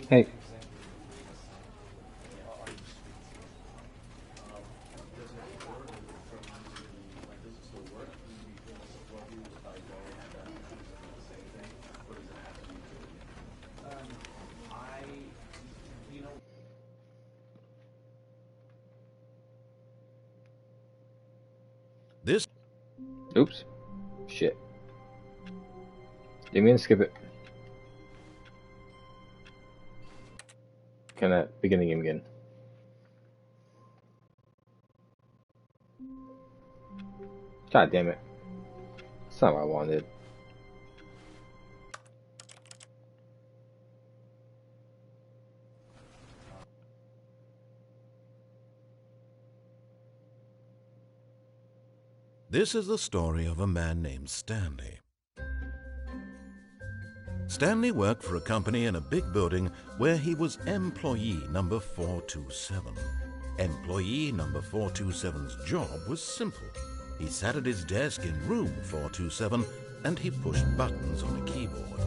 Hey. This. Oops. Shit. Didn't mean to skip it. Can I begin the game again? God damn it. That's not what I wanted. This is the story of a man named Stanley. Stanley worked for a company in a big building where he was employee number 427. Employee number 427's job was simple. He sat at his desk in room 427 and he pushed buttons on a keyboard.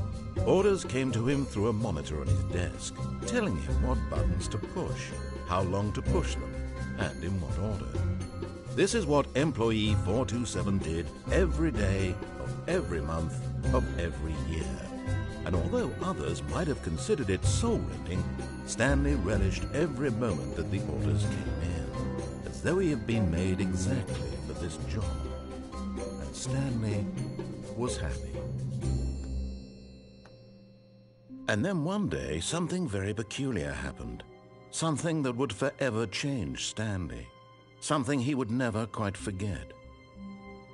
Orders came to him through a monitor on his desk, telling him what buttons to push, how long to push them, and in what order. This is what employee 427 did every day of every month of every year. And although others might have considered it soul-rending, Stanley relished every moment that the orders came in, as though he had been made exactly for this job. And Stanley was happy. And then one day, something very peculiar happened. Something that would forever change Stanley. Something he would never quite forget.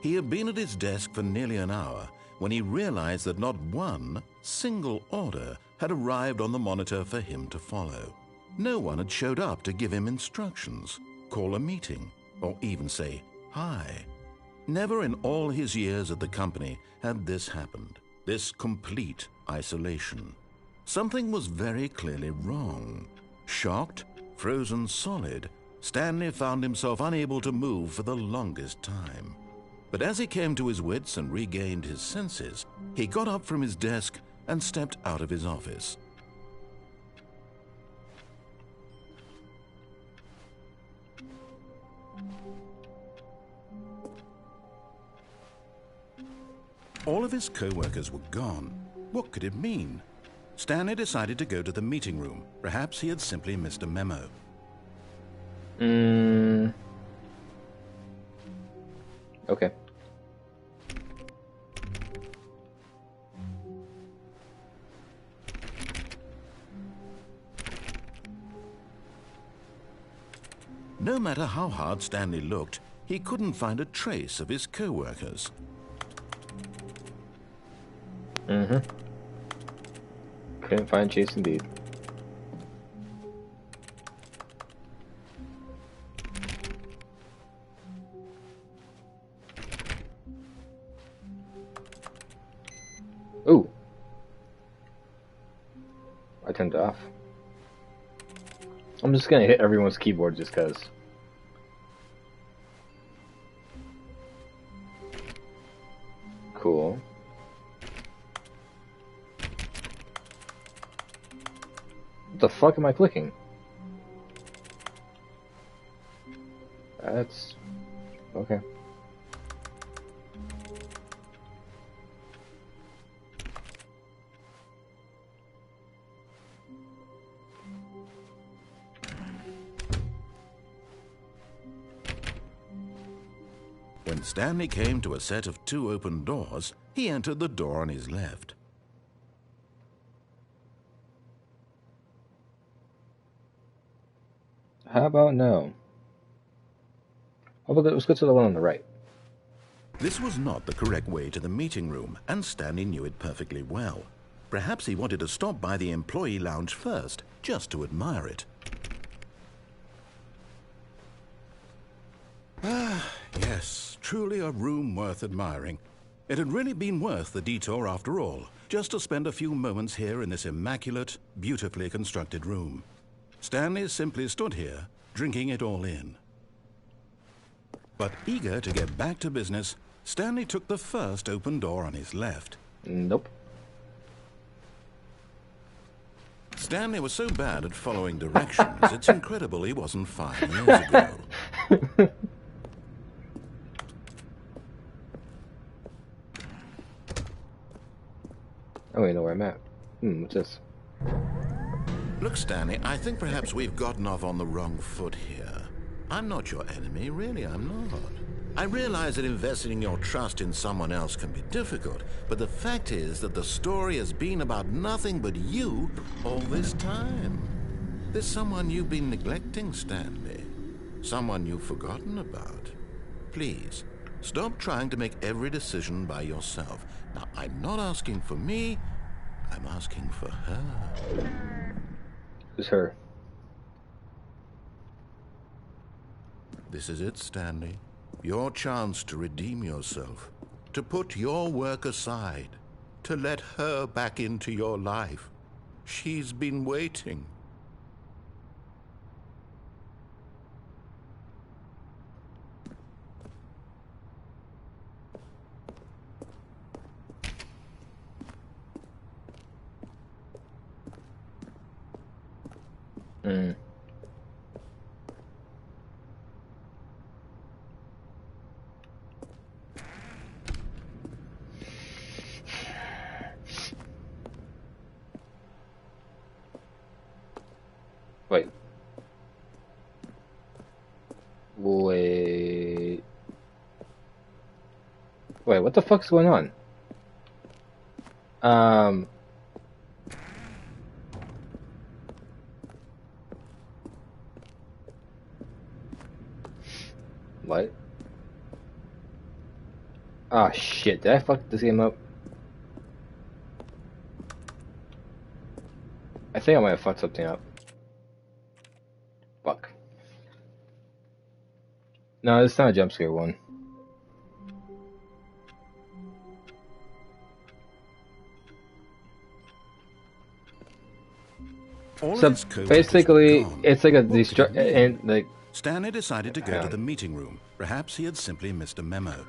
He had been at his desk for nearly an hour when he realized that not one single order had arrived on the monitor for him to follow. No one had showed up to give him instructions, call a meeting, or even say hi. Never in all his years at the company had this happened, this complete isolation. Something was very clearly wrong. Shocked, frozen solid, Stanley found himself unable to move for the longest time. But as he came to his wits and regained his senses, he got up from his desk and stepped out of his office. All of his co-workers were gone. What could it mean? Stanley decided to go to the meeting room. Perhaps he had simply missed a memo. Okay. No matter how hard Stanley looked, he couldn't find a trace of his co-workers. Couldn't find Chase indeed. Ooh. I turned it off. I'm just gonna hit everyone's keyboard just cause. Cool. What the fuck am I clicking? That's... okay. When Stanley came to a set of 2 open doors, he entered the door on his left. How about no? Let's go to the one on the right. This was not the correct way to the meeting room, and Stanley knew it perfectly well. Perhaps he wanted to stop by the employee lounge first, just to admire it. Ah, yes, truly a room worth admiring. It had really been worth the detour after all, just to spend a few moments here in this immaculate, beautifully constructed room. Stanley simply stood here, drinking it all in. But eager to get back to business, Stanley took the first open door on his left. Nope. Stanley was so bad at following directions, it's incredible he wasn't 5 years ago. I don't even know where I'm at. What's this? Look, Stanley, I think perhaps we've gotten off on the wrong foot here. I'm not your enemy, really, I'm not. I realize that investing your trust in someone else can be difficult, but the fact is that the story has been about nothing but you all this time. There's someone you've been neglecting, Stanley. Someone you've forgotten about. Please, stop trying to make every decision by yourself. Now, I'm not asking for me, I'm asking for her. Who's her? This is it, Stanley. Your chance to redeem yourself, to put your work aside, to let her back into your life. She's been waiting. Wait. Wait, what the fuck's going on? What? Ah, shit. Did I fuck this game up? I think I might have fucked something up. Fuck. No, it's not a jump scare one. All So of his coworkers basically, were gone. it's like a What could it mean? and like Stanley decided to go hang to on. the meeting room. Perhaps he had simply missed a memo.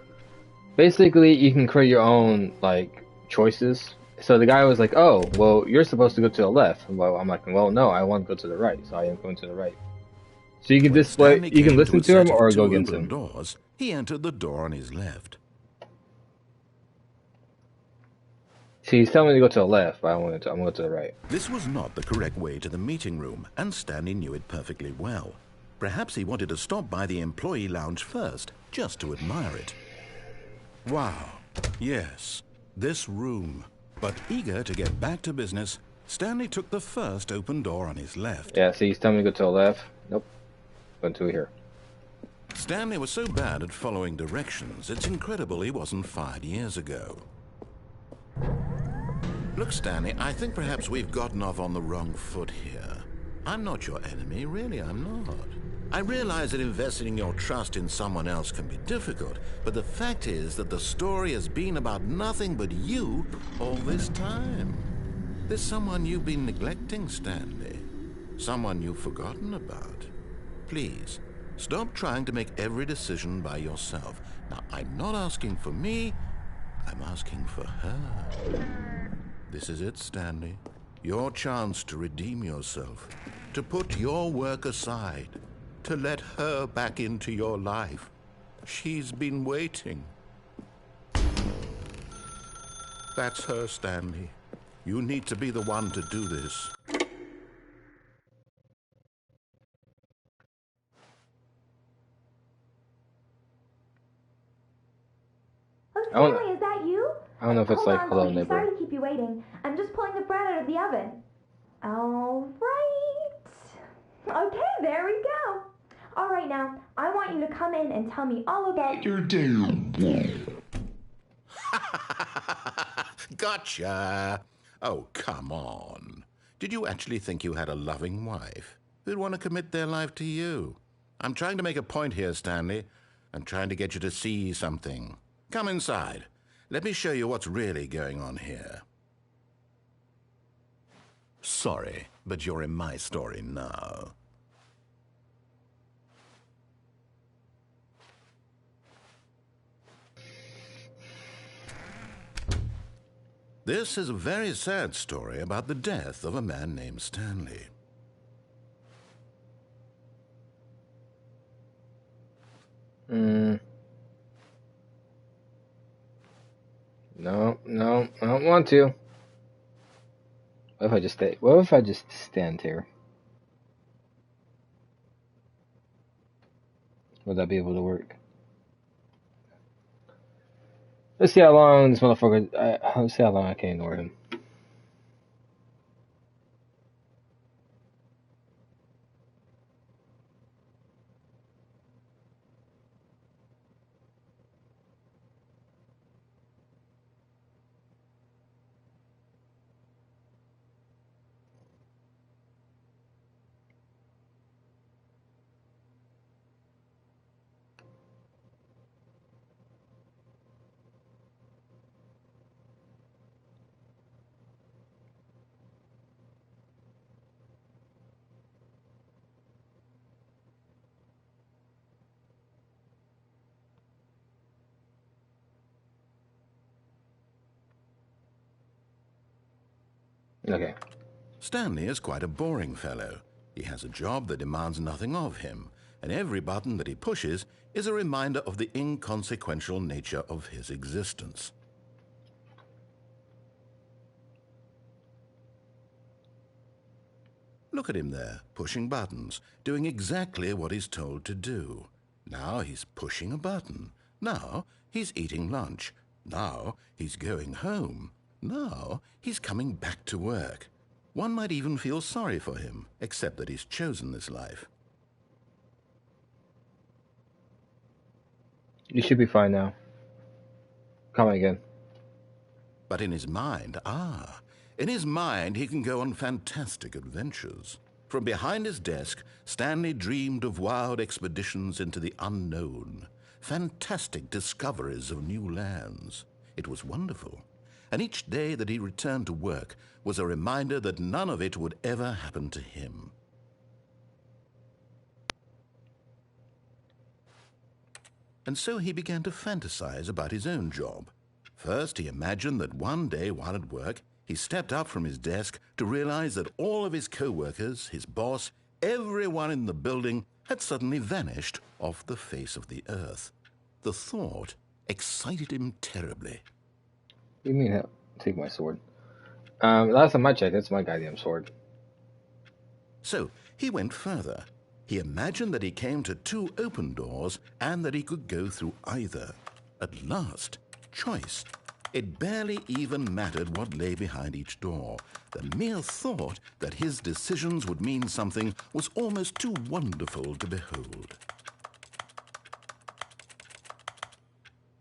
Basically, you can create your own like choices. So the guy was like, "Oh, well, you're supposed to go to the left." Well, I'm like, "Well, no, I want to go to the right, so I am going to the right." So you can When display, Stanley you can came to listen a to him set of or go two against open him. doors, he entered the door on his left. See, he's telling me to go to the left, but I'm going to go to the right. This was not the correct way to the meeting room, and Stanley knew it perfectly well. Perhaps he wanted to stop by the employee lounge first, just to admire it. Wow, yes, this room. But eager to get back to business, Stanley took the first open door on his left. Yeah, see, he's telling me to go to the left. Nope, going to here. Stanley was so bad at following directions, it's incredible he wasn't fired years ago. Look, Stanley, I think perhaps we've gotten off on the wrong foot here. I'm not your enemy, really, I'm not. I realize that investing your trust in someone else can be difficult, but the fact is that the story has been about nothing but you all this time. There's someone you've been neglecting, Stanley. Someone you've forgotten about. Please, stop trying to make every decision by yourself. Now, I'm not asking for me, I'm asking for her. This is it, Stanley. Your chance to redeem yourself, to put your work aside, to let her back into your life. She's been waiting. That's her, Stanley. You need to be the one to do this. Oh, Stanley, is that you? I don't know if it's like, hello, Please. neighbor. Sorry to keep you waiting. I'm just pulling the bread out of the oven. All right. Okay, there we go. All right, now, I want you to come in and tell me all about your day. Gotcha. Oh, come on. Did you actually think you had a loving wife who'd want to commit their life to you? I'm trying to make a point here, Stanley. I'm trying to get you to see something. Come inside. Let me show you what's really going on here. Sorry, but you're in my story now. This is a very sad story about the death of a man named Stanley. No, I don't want to. What if I just stay? What if I just stand here? Would that be able to work? Let's see how long this motherfucker. Let's see how long I can ignore him. Okay. Stanley is quite a boring fellow. He has a job that demands nothing of him, and every button that he pushes is a reminder of the inconsequential nature of his existence. Look at him there, pushing buttons, doing exactly what he's told to do. Now he's pushing a button. Now he's eating lunch. Now he's going home. Now he's coming back to work. One might even feel sorry for him, except that he's chosen this life. You should be fine now. Come again. But in his mind, In his mind, he can go on fantastic adventures. From behind his desk, Stanley dreamed of wild expeditions into the unknown, fantastic discoveries of new lands. It was wonderful, and each day that he returned to work was a reminder that none of it would ever happen to him. And so he began to fantasize about his own job. First, he imagined that one day while at work, he stepped up from his desk to realize that all of his co-workers, his boss, everyone in the building had suddenly vanished off the face of the earth. The thought excited him terribly. You mean take my sword? Last time I checked, that's my goddamn sword. So he went further. He imagined that he came to 2 open doors and that he could go through either. At last, choice. It barely even mattered what lay behind each door. The mere thought that his decisions would mean something was almost too wonderful to behold.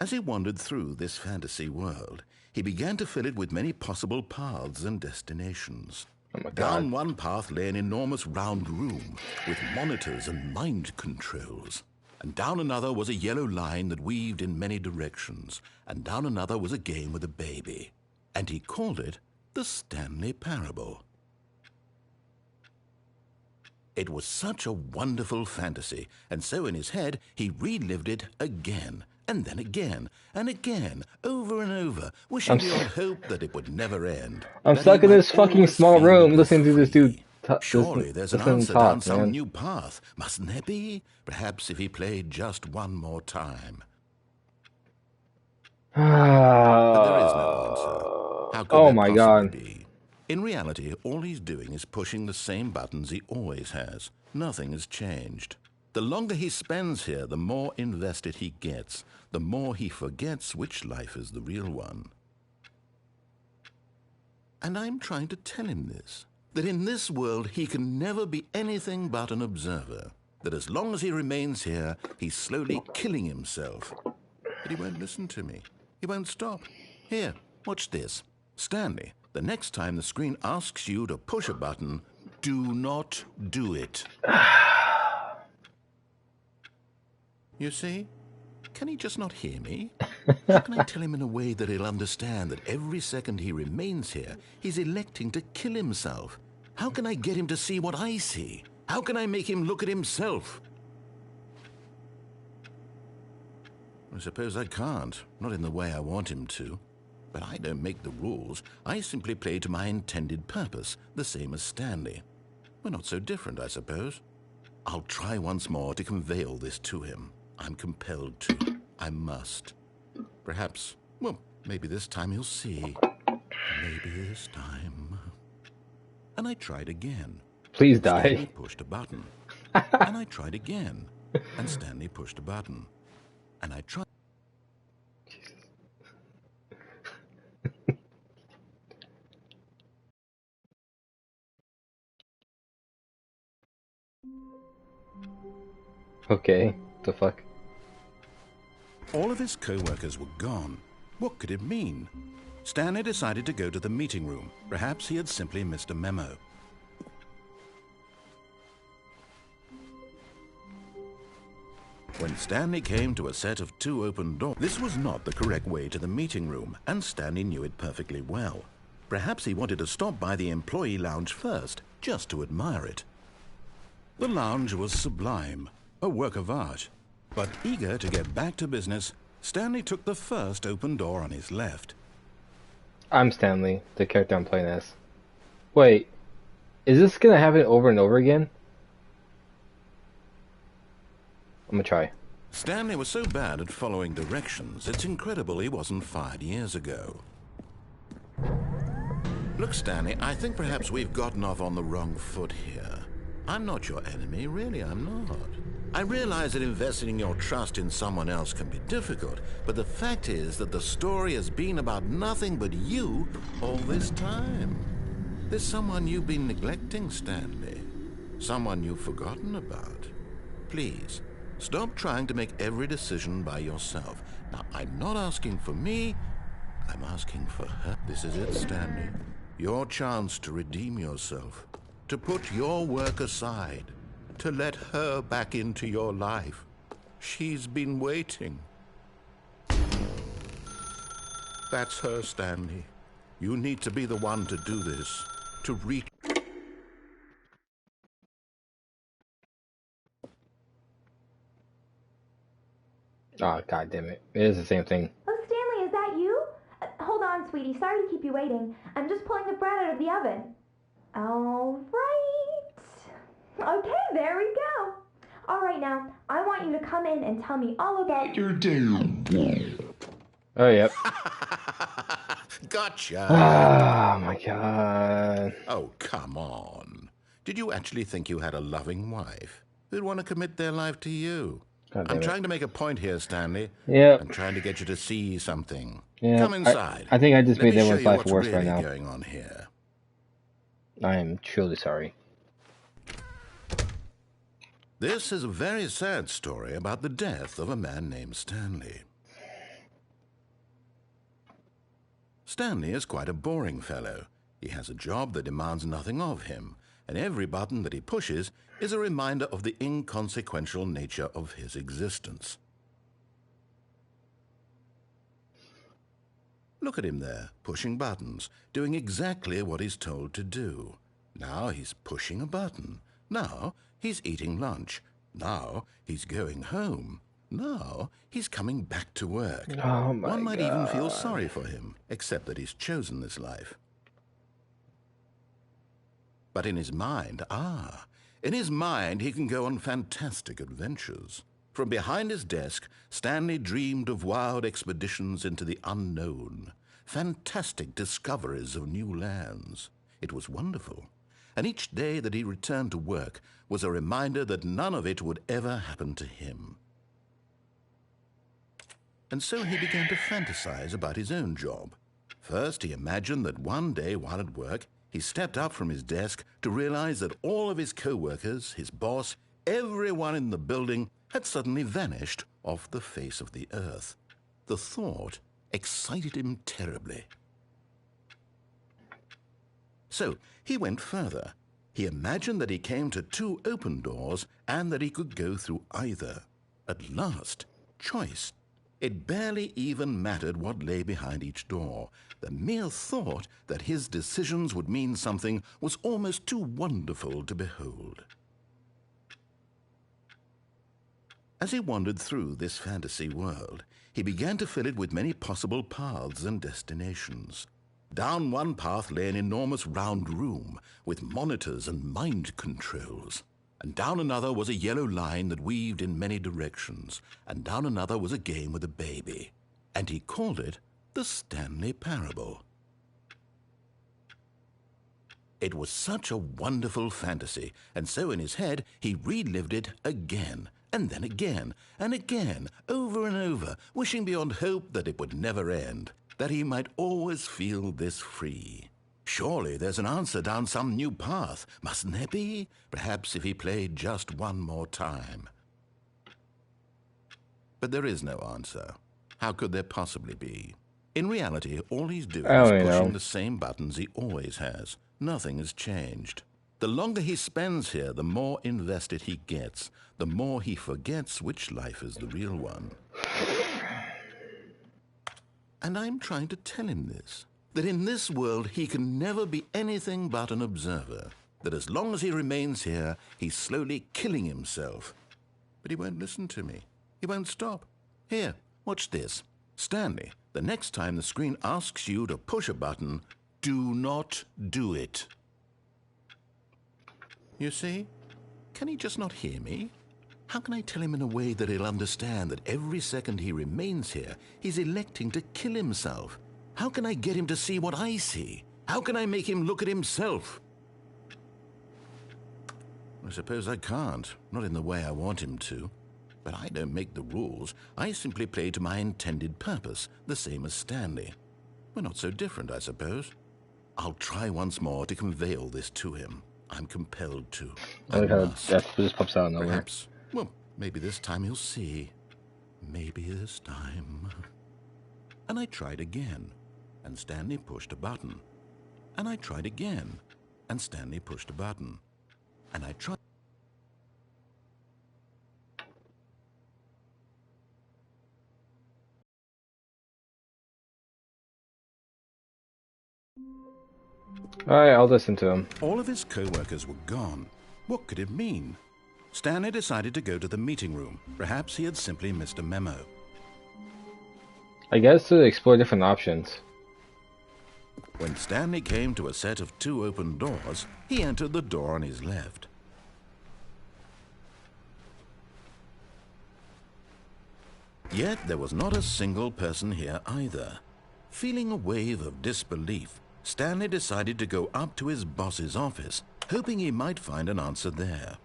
As he wandered through this fantasy world, he began to fill it with many possible paths and destinations. Oh my God. Down one path lay an enormous round room with monitors and mind controls. And down another was a yellow line that weaved in many directions. And down another was a game with a baby. And he called it the Stanley Parable. It was such a wonderful fantasy, and so in his head he relived it again, and then again, and again, over and over, wishing beyond hope that it would never end. I'm stuck in this fucking small room listening to this dude. Surely there's an answer down some new path, mustn't there be? Perhaps if he played just one more time. But there is no answer. How could there possibly be? In reality, all he's doing is pushing the same buttons he always has. Nothing has changed. The longer he spends here, the more invested he gets, the more he forgets which life is the real one. And I'm trying to tell him this, that in this world he can never be anything but an observer, that as long as he remains here, he's slowly killing himself. But he won't listen to me. He won't stop. Here, watch this. Stanley, the next time the screen asks you to push a button, do not do it. You see? Can he just not hear me? How can I tell him in a way that he'll understand that every second he remains here, he's electing to kill himself? How can I get him to see what I see? How can I make him look at himself? I suppose I can't, not in the way I want him to. But I don't make the rules. I simply play to my intended purpose, the same as Stanley. We're not so different, I suppose. I'll try once more to convey all this to him. I'm compelled to. I must. Perhaps, well, maybe this time he'll see. Maybe this time. And I tried again. Please die. Stanley pushed a button. And I tried again. And Stanley pushed a button. And I tried. Okay, the fuck? All of his co-workers were gone. What could it mean? Stanley decided to go to the meeting room. Perhaps he had simply missed a memo. When Stanley came to a set of 2 open doors, this was not the correct way to the meeting room, and Stanley knew it perfectly well. Perhaps he wanted to stop by the employee lounge first, just to admire it. The lounge was sublime, a work of art. But eager to get back to business, Stanley took the first open door on his left. I'm Stanley, the character I'm playing as. Wait, is this gonna happen over and over again? I'm gonna try. Stanley was so bad at following directions, it's incredible he wasn't fired years ago. Look, Stanley, I think perhaps we've gotten off on the wrong foot here. I'm not your enemy, really, I'm not. I realize that investing your trust in someone else can be difficult, but the fact is that the story has been about nothing but you all this time. There's someone you've been neglecting, Stanley. Someone you've forgotten about. Please, stop trying to make every decision by yourself. Now, I'm not asking for me, I'm asking for her. This is it, Stanley. Your chance to redeem yourself, to put your work aside, to let her back into your life. She's been waiting. That's her, Stanley. You need to be the one to do this, to reach... Oh, god damn it. It is the same thing. Oh, Stanley, is that you? Hold on, sweetie. Sorry to keep you waiting. I'm just pulling the bread out of the oven. All right. Okay, there we go. All right, now, I want you to come in and tell me all about your day. Oh, yep. Gotcha! Oh, my god. Oh, come on. Did you actually think you had a loving wife who'd want to commit their life to you? I'm trying to make a point here, Stanley. Yep. I'm trying to get you to see something. Yeah. Come inside. I think I just made Let me show everyone's you life what's worse really right now. going on here. I am truly sorry. This is a very sad story about the death of a man named Stanley. Stanley is quite a boring fellow. He has a job that demands nothing of him, and every button that he pushes is a reminder of the inconsequential nature of his existence. Look at him there, pushing buttons, doing exactly what he's told to do. Now he's pushing a button. Now he's eating lunch. Now he's going home. Now he's coming back to work. Oh my One might God. even feel sorry for him, except that he's chosen this life. But in his mind, in his mind he can go on fantastic adventures. From behind his desk, Stanley dreamed of wild expeditions into the unknown, fantastic discoveries of new lands. It was wonderful, and each day that he returned to work was a reminder that none of it would ever happen to him. And so he began to fantasize about his own job. First, he imagined that one day while at work, he stepped up from his desk to realize that all of his co-workers, his boss, everyone in the building had suddenly vanished off the face of the earth. The thought excited him terribly. So he went further. He imagined that he came to two open doors and that he could go through either. At last, choice. It barely even mattered what lay behind each door. The mere thought that his decisions would mean something was almost too wonderful to behold. As he wandered through this fantasy world, he began to fill it with many possible paths and destinations. Down one path lay an enormous round room with monitors and mind controls. And down another was a yellow line that weaved in many directions. And down another was a game with a baby. And he called it the Stanley Parable. It was such a wonderful fantasy, and so in his head he relived it again, and then again, and again, over and over, wishing beyond hope that it would never end, that he might always feel this free. Surely there's an answer down some new path, mustn't there be? Perhaps if he played just one more time. But there is no answer. How could there possibly be? In reality, all he's doing is pushing the same buttons he always has. Nothing has changed. The longer he spends here, the more invested he gets, the more he forgets which life is the real one. And I'm trying to tell him this, that in this world he can never be anything but an observer, that as long as he remains here, he's slowly killing himself. But he won't listen to me. He won't stop. Here, watch this. Stanley, the next time the screen asks you to push a button, do not do it. You see? Can he just not hear me? How can I tell him in a way that he'll understand that every second he remains here, he's electing to kill himself? How can I get him to see what I see? How can I make him look at himself? I suppose I can't, not in the way I want him to. But I don't make the rules. I simply play to my intended purpose, the same as Stanley. We're not so different, I suppose. I'll try once more to convey all this to him. I'm compelled to. I like how that just pops out of nowhere. Perhaps, well, maybe this time he'll see. Maybe this time. And I tried again, and Stanley pushed a button. and I tried again, and Stanley pushed a button. And I tried. Alright, I'll listen to him. All of his co-workers were gone. What could it mean? Stanley decided to go to the meeting room. Perhaps he had simply missed a memo. I guess to explore different options. When Stanley came to a set of 2 open doors, he entered the door on his left. Yet there was not a single person here either. Feeling a wave of disbelief, Stanley decided to go up to his boss's office, hoping he might find an answer there.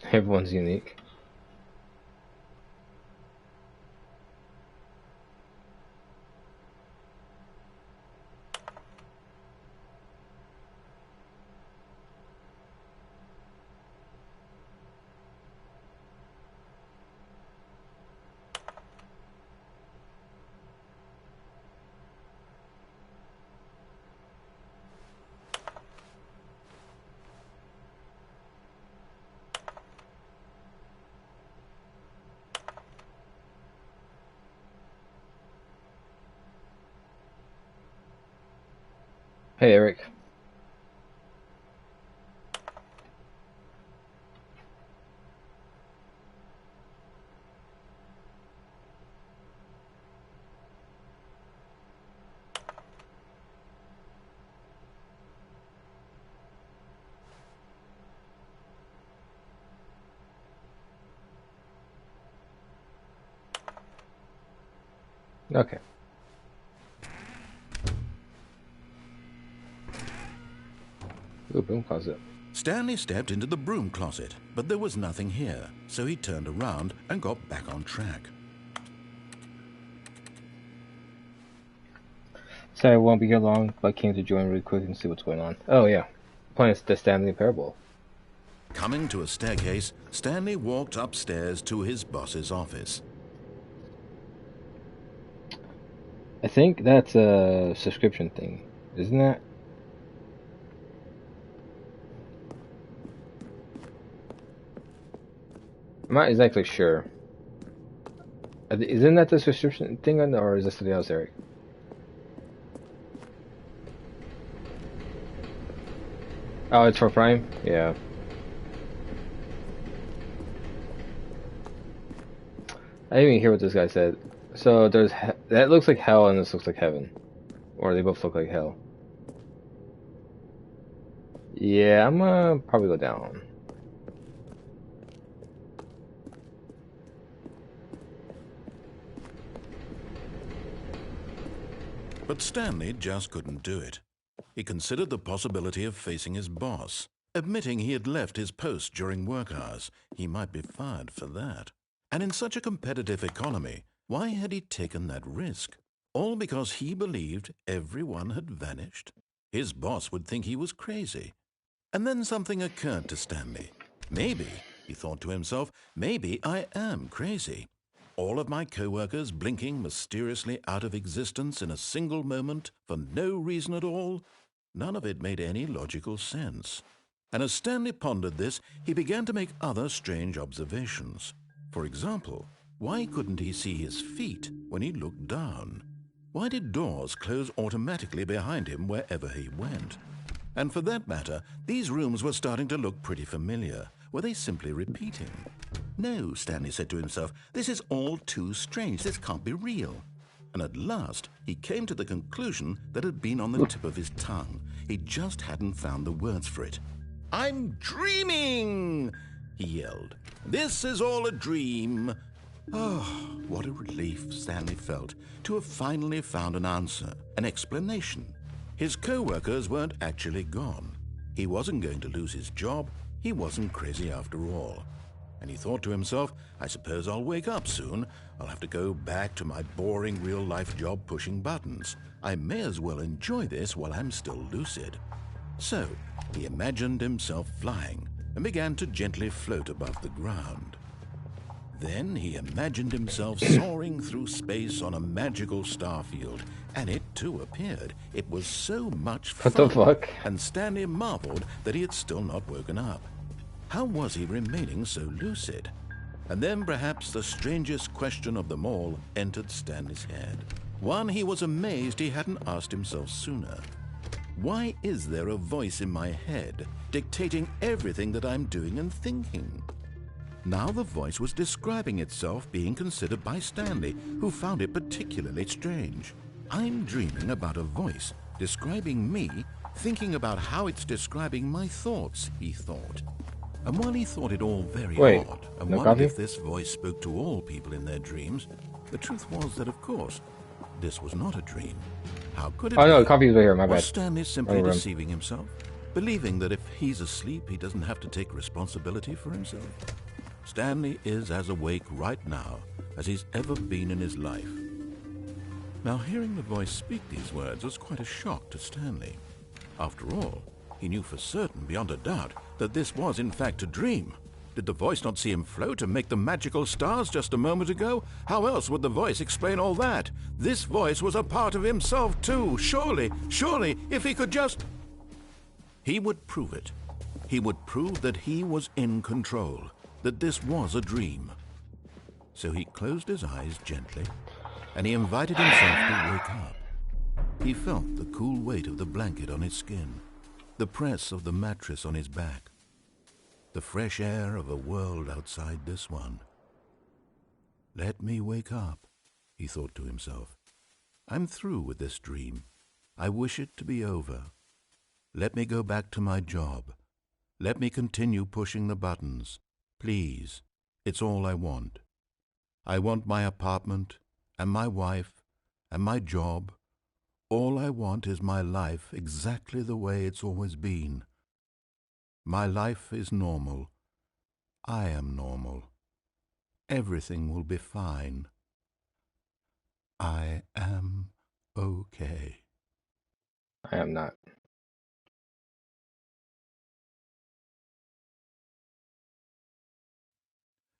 Everyone's unique. Hey, Eric. Okay. Ooh, broom closet. Stanley stepped into the broom closet, but there was nothing here, so he turned around and got back on track. Sorry, I won't be here long, but I came to join really quick and see what's going on. Oh, yeah. Playing the Stanley Parable. Coming to a staircase, Stanley walked upstairs to his boss's office. I think that's a subscription thing, isn't that? I'm not exactly sure. Isn't that the subscription thing, or is this something else, Eric? Oh, it's for Prime? Yeah. I didn't even hear what this guy said. So there's that looks like hell and this looks like heaven. Or they both look like hell. Yeah, I'm gonna probably go down. But Stanley just couldn't do it. He considered the possibility of facing his boss. Admitting he had left his post during work hours, he might be fired for that. And in such a competitive economy, why had he taken that risk? All because he believed everyone had vanished? His boss would think he was crazy. And then something occurred to Stanley. Maybe, he thought to himself, maybe I am crazy. All of my co-workers blinking mysteriously out of existence in a single moment for no reason at all? None of it made any logical sense. And as Stanley pondered this, he began to make other strange observations. For example, why couldn't he see his feet when he looked down? Why did doors close automatically behind him wherever he went? And for that matter, these rooms were starting to look pretty familiar. Were they simply repeating? No, Stanley said to himself, this is all too strange. This can't be real. And at last, he came to the conclusion that had been on the tip of his tongue. He just hadn't found the words for it. "I'm dreaming!" he yelled. "This is all a dream." Oh, what a relief Stanley felt to have finally found an answer, an explanation. His co-workers weren't actually gone. He wasn't going to lose his job. He wasn't crazy after all. And he thought to himself, I suppose I'll wake up soon. I'll have to go back to my boring real-life job pushing buttons. I may as well enjoy this while I'm still lucid. So he imagined himself flying and began to gently float above the ground. Then he imagined himself soaring through space on a magical starfield, and it too appeared. It was so much fun. What the fuck? And Stanley marveled that he had still not woken up. How was he remaining so lucid? And then perhaps the strangest question of them all entered Stanley's head. One he was amazed he hadn't asked himself sooner. Why is there a voice in my head dictating everything that I'm doing and thinking? Now the voice was describing itself being considered by Stanley, who found it particularly strange. I'm dreaming about a voice describing me, thinking about how it's describing my thoughts, he thought. And while he thought it all very odd, and wondered if this voice spoke to all people in their dreams, the truth was that, of course, this was not a dream. How could it be? Oh no, coffee's right here, my bad. Was Stanley simply deceiving himself? Believing that if he's asleep, he doesn't have to take responsibility for himself? Stanley is as awake right now as he's ever been in his life. Now, hearing the voice speak these words was quite a shock to Stanley. After all, he knew for certain, beyond a doubt, that this was in fact a dream. Did the voice not see him float and make the magical stars just a moment ago? How else would the voice explain all that? This voice was a part of himself too. Surely, if he could just... He would prove it. He would prove that he was in control, that this was a dream. So he closed his eyes gently, and he invited himself to wake up. He felt the cool weight of the blanket on his skin, the press of the mattress on his back, the fresh air of a world outside this one. Let me wake up, he thought to himself. I'm through with this dream. I wish it to be over. Let me go back to my job. Let me continue pushing the buttons. Please, it's all I want. I want my apartment and my wife and my job. All I want is my life exactly the way it's always been. My life is normal. I am normal. Everything will be fine. I am okay. I am not.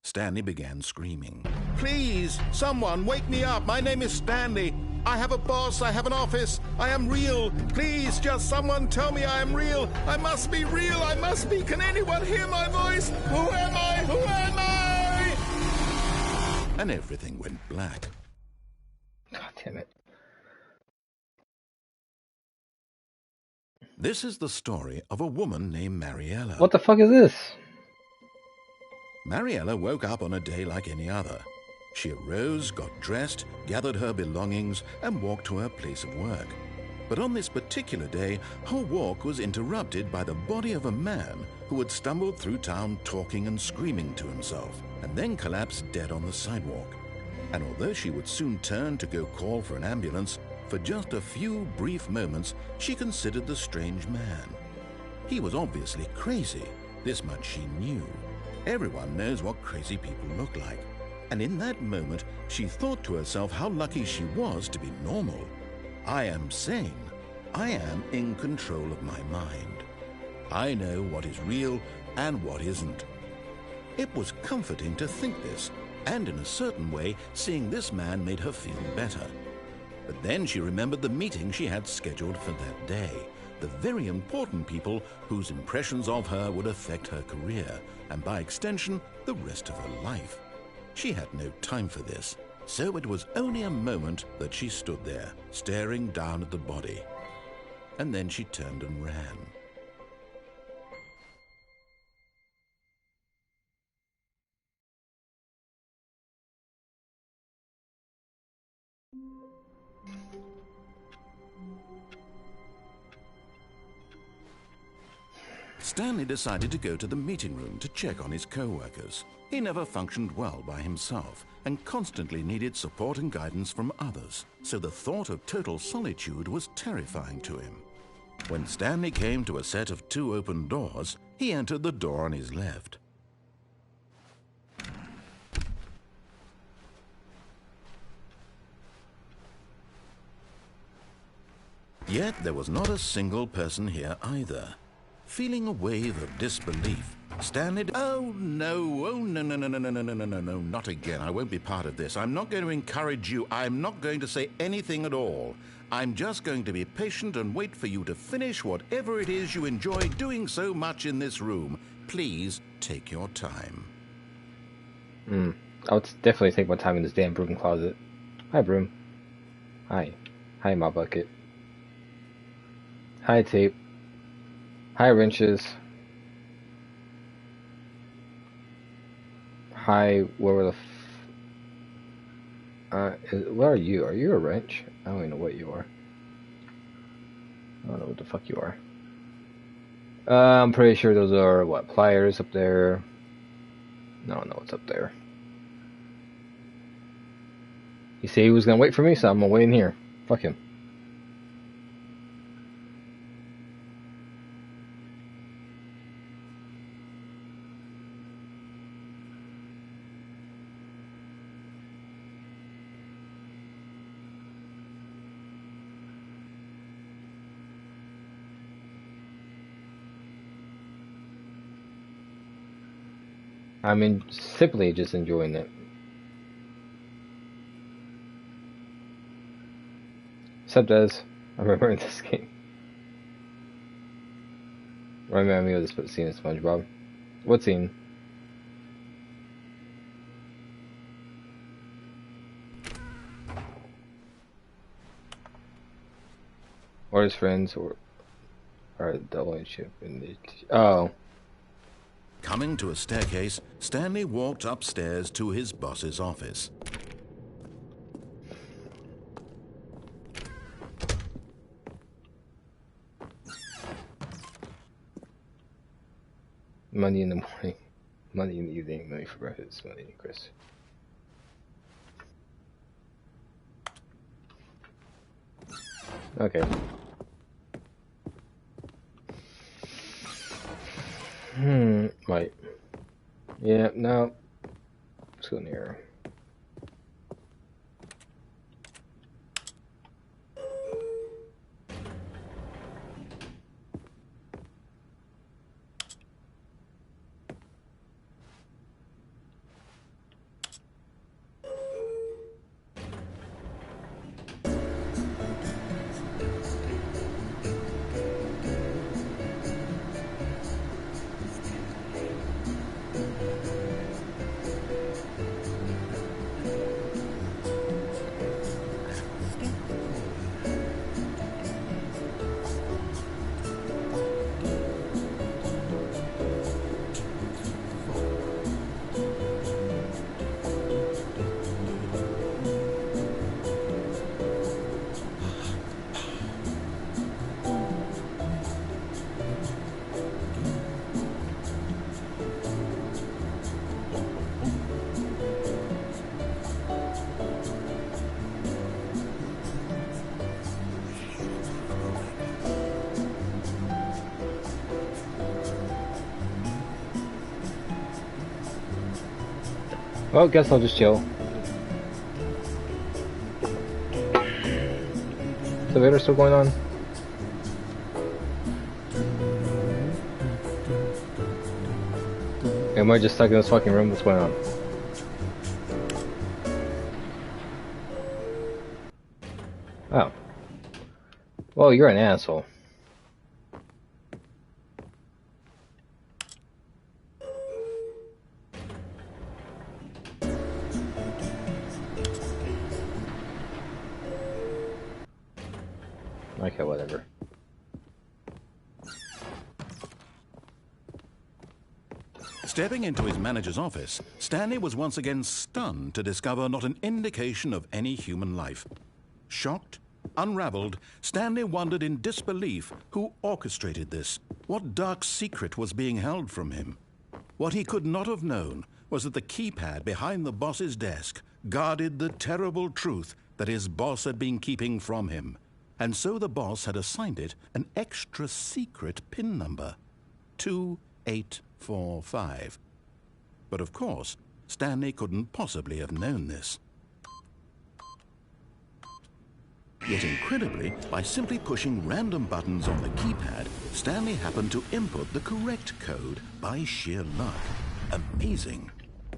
Stanley began screaming. Please, someone, wake me up. My name is Stanley. I have a boss. I have an office. I am real. Please, just someone tell me I am real. I must be real. I must be. Can anyone hear my voice? Who am I? Who am I? And everything went black. God damn it. This is the story of a woman named Mariella. What the fuck is this? Mariella woke up on a day like any other. She arose, got dressed, gathered her belongings, and walked to her place of work. But on this particular day, her walk was interrupted by the body of a man who had stumbled through town talking and screaming to himself, and then collapsed dead on the sidewalk. And although she would soon turn to go call for an ambulance, for just a few brief moments she considered the strange man. He was obviously crazy, this much she knew. Everyone knows what crazy people look like. And in that moment, she thought to herself how lucky she was to be normal. I am sane. I am in control of my mind. I know what is real and what isn't. It was comforting to think this, and in a certain way, seeing this man made her feel better. But then she remembered the meeting she had scheduled for that day, the very important people whose impressions of her would affect her career, and by extension, the rest of her life. She had no time for this, so it was only a moment that she stood there, staring down at the body. And then she turned and ran. Stanley decided to go to the meeting room to check on his co-workers. He never functioned well by himself and constantly needed support and guidance from others, so the thought of total solitude was terrifying to him. When Stanley came to a set of 2 open doors, he entered the door on his left. Yet there was not a single person here either. Feeling a wave of disbelief, Stanley... Oh, no. Oh, no, no, no, no, no, no, no, no, no, no, not again. I won't be part of this. I'm not going to encourage you. I'm not going to say anything at all. I'm just going to be patient and wait for you to finish whatever it is you enjoy doing so much in this room. Please take your time. I would definitely take my time in this damn broom closet. Hi, broom. Hi. Hi, my bucket. Hi, tape. Hi, wrenches. Hi, where are you? Are you a wrench? I don't even know what you are. I don't know what the fuck you are. I'm pretty sure those are, what, pliers up there? I don't know what's up there. He said he was gonna wait for me, so I'm gonna wait in here. Fuck him. I mean, simply just enjoying it. Except as I remember in this game. Remind me of this scene in SpongeBob. What scene? Or his friends, or the only ship in the... Oh. Coming to a staircase, Stanley walked upstairs to his boss's office. Money in the morning, money in the evening, money for breakfast, money in Chris. Okay. Right. Yeah, no. Let's go in here. Well, guess I'll just chill. Is the Vader still going on? Am I just stuck in this fucking room? What's going on? Oh. Well, you're an asshole. Okay, whatever. Stepping into his manager's office, Stanley was once again stunned to discover not an indication of any human life. Shocked, unraveled, Stanley wondered in disbelief who orchestrated this, what dark secret was being held from him. What he could not have known was that the keypad behind the boss's desk guarded the terrible truth that his boss had been keeping from him. And so the boss had assigned it an extra secret PIN number, 2845. But of course, Stanley couldn't possibly have known this. Yet incredibly, by simply pushing random buttons on the keypad, Stanley happened to input the correct code by sheer luck. Amazing.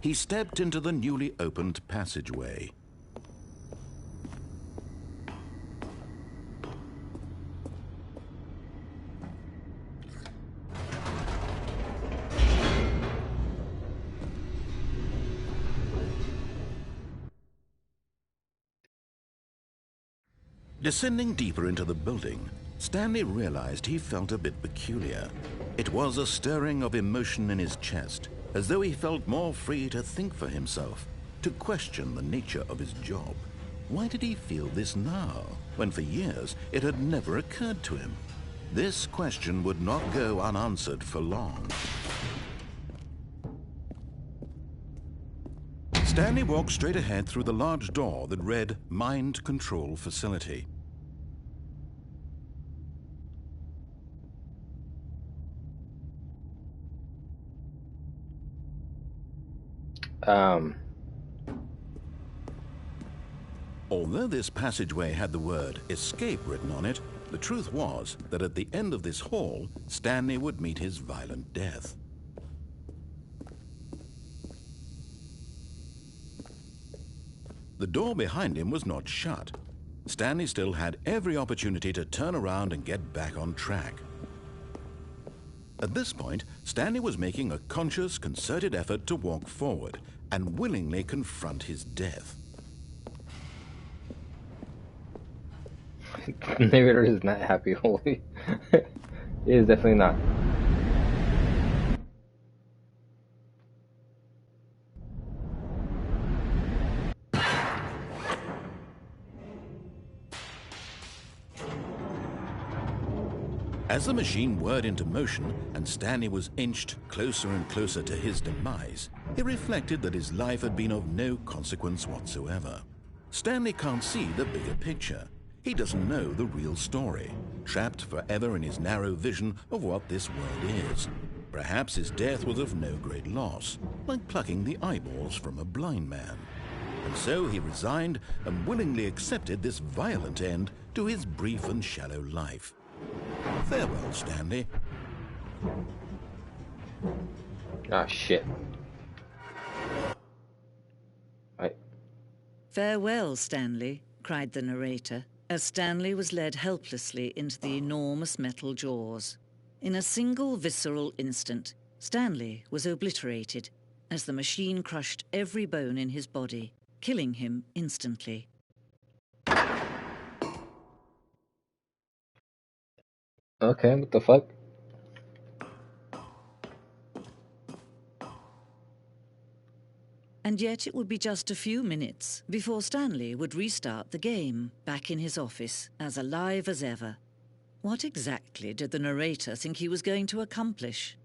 He stepped into the newly opened passageway. Descending deeper into the building, Stanley realized he felt a bit peculiar. It was a stirring of emotion in his chest, as though he felt more free to think for himself, to question the nature of his job. Why did he feel this now, when for years it had never occurred to him? This question would not go unanswered for long. Stanley walked straight ahead through the large door that read Mind Control Facility. Although this passageway had the word escape written on it, the truth was that at the end of this hall, Stanley would meet his violent death. The door behind him was not shut. Stanley still had every opportunity to turn around and get back on track. At this point, Stanley was making a conscious, concerted effort to walk forward and willingly confront his death. The narrator is not happy, holy. He is definitely not. As the machine whirred into motion and Stanley was inched closer and closer to his demise, he reflected that his life had been of no consequence whatsoever. Stanley can't see the bigger picture. He doesn't know the real story, trapped forever in his narrow vision of what this world is. Perhaps his death was of no great loss, like plucking the eyeballs from a blind man. And so he resigned and willingly accepted this violent end to his brief and shallow life. Farewell, Stanley. Ah, shit. Farewell, Stanley, cried the narrator, as Stanley was led helplessly into the enormous metal jaws. In a single visceral instant, Stanley was obliterated as the machine crushed every bone in his body, killing him instantly. Okay, what the fuck? And yet it would be just a few minutes before Stanley would restart the game, back in his office, as alive as ever. What exactly did the narrator think he was going to accomplish?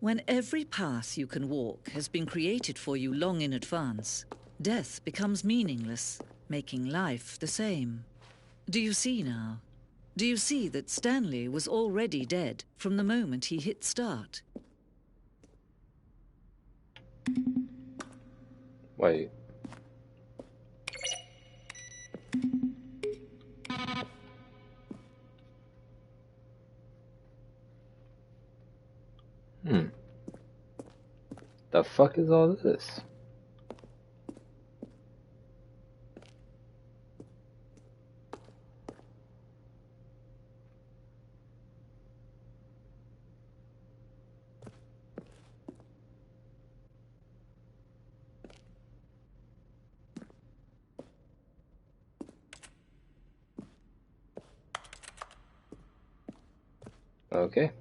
When every path you can walk has been created for you long in advance, death becomes meaningless, making life the same. Do you see now? Do you see that Stanley was already dead from the moment he hit start? Wait. The fuck is all this? Okay.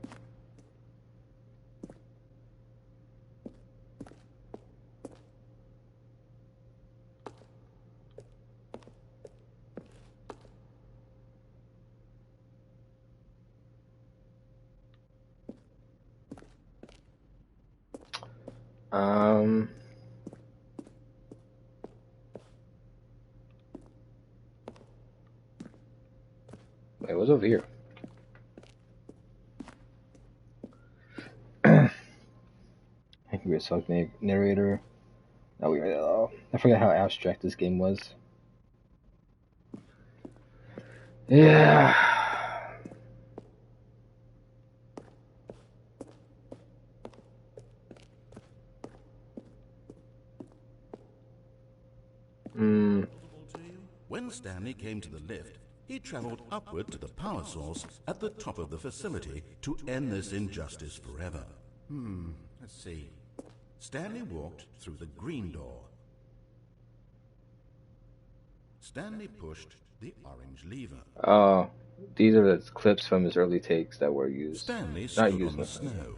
Wait, what's over here? Angry assault narrator. Not weird at all. I forgot how abstract this game was. Yeah. When Stanley came to the lift, he traveled upward to the power source at the top of the facility to end this injustice forever. Let's see. Stanley walked through the green door. Stanley pushed the orange lever. Oh, these are the clips from his early takes that were used. Stanley stood on the snow.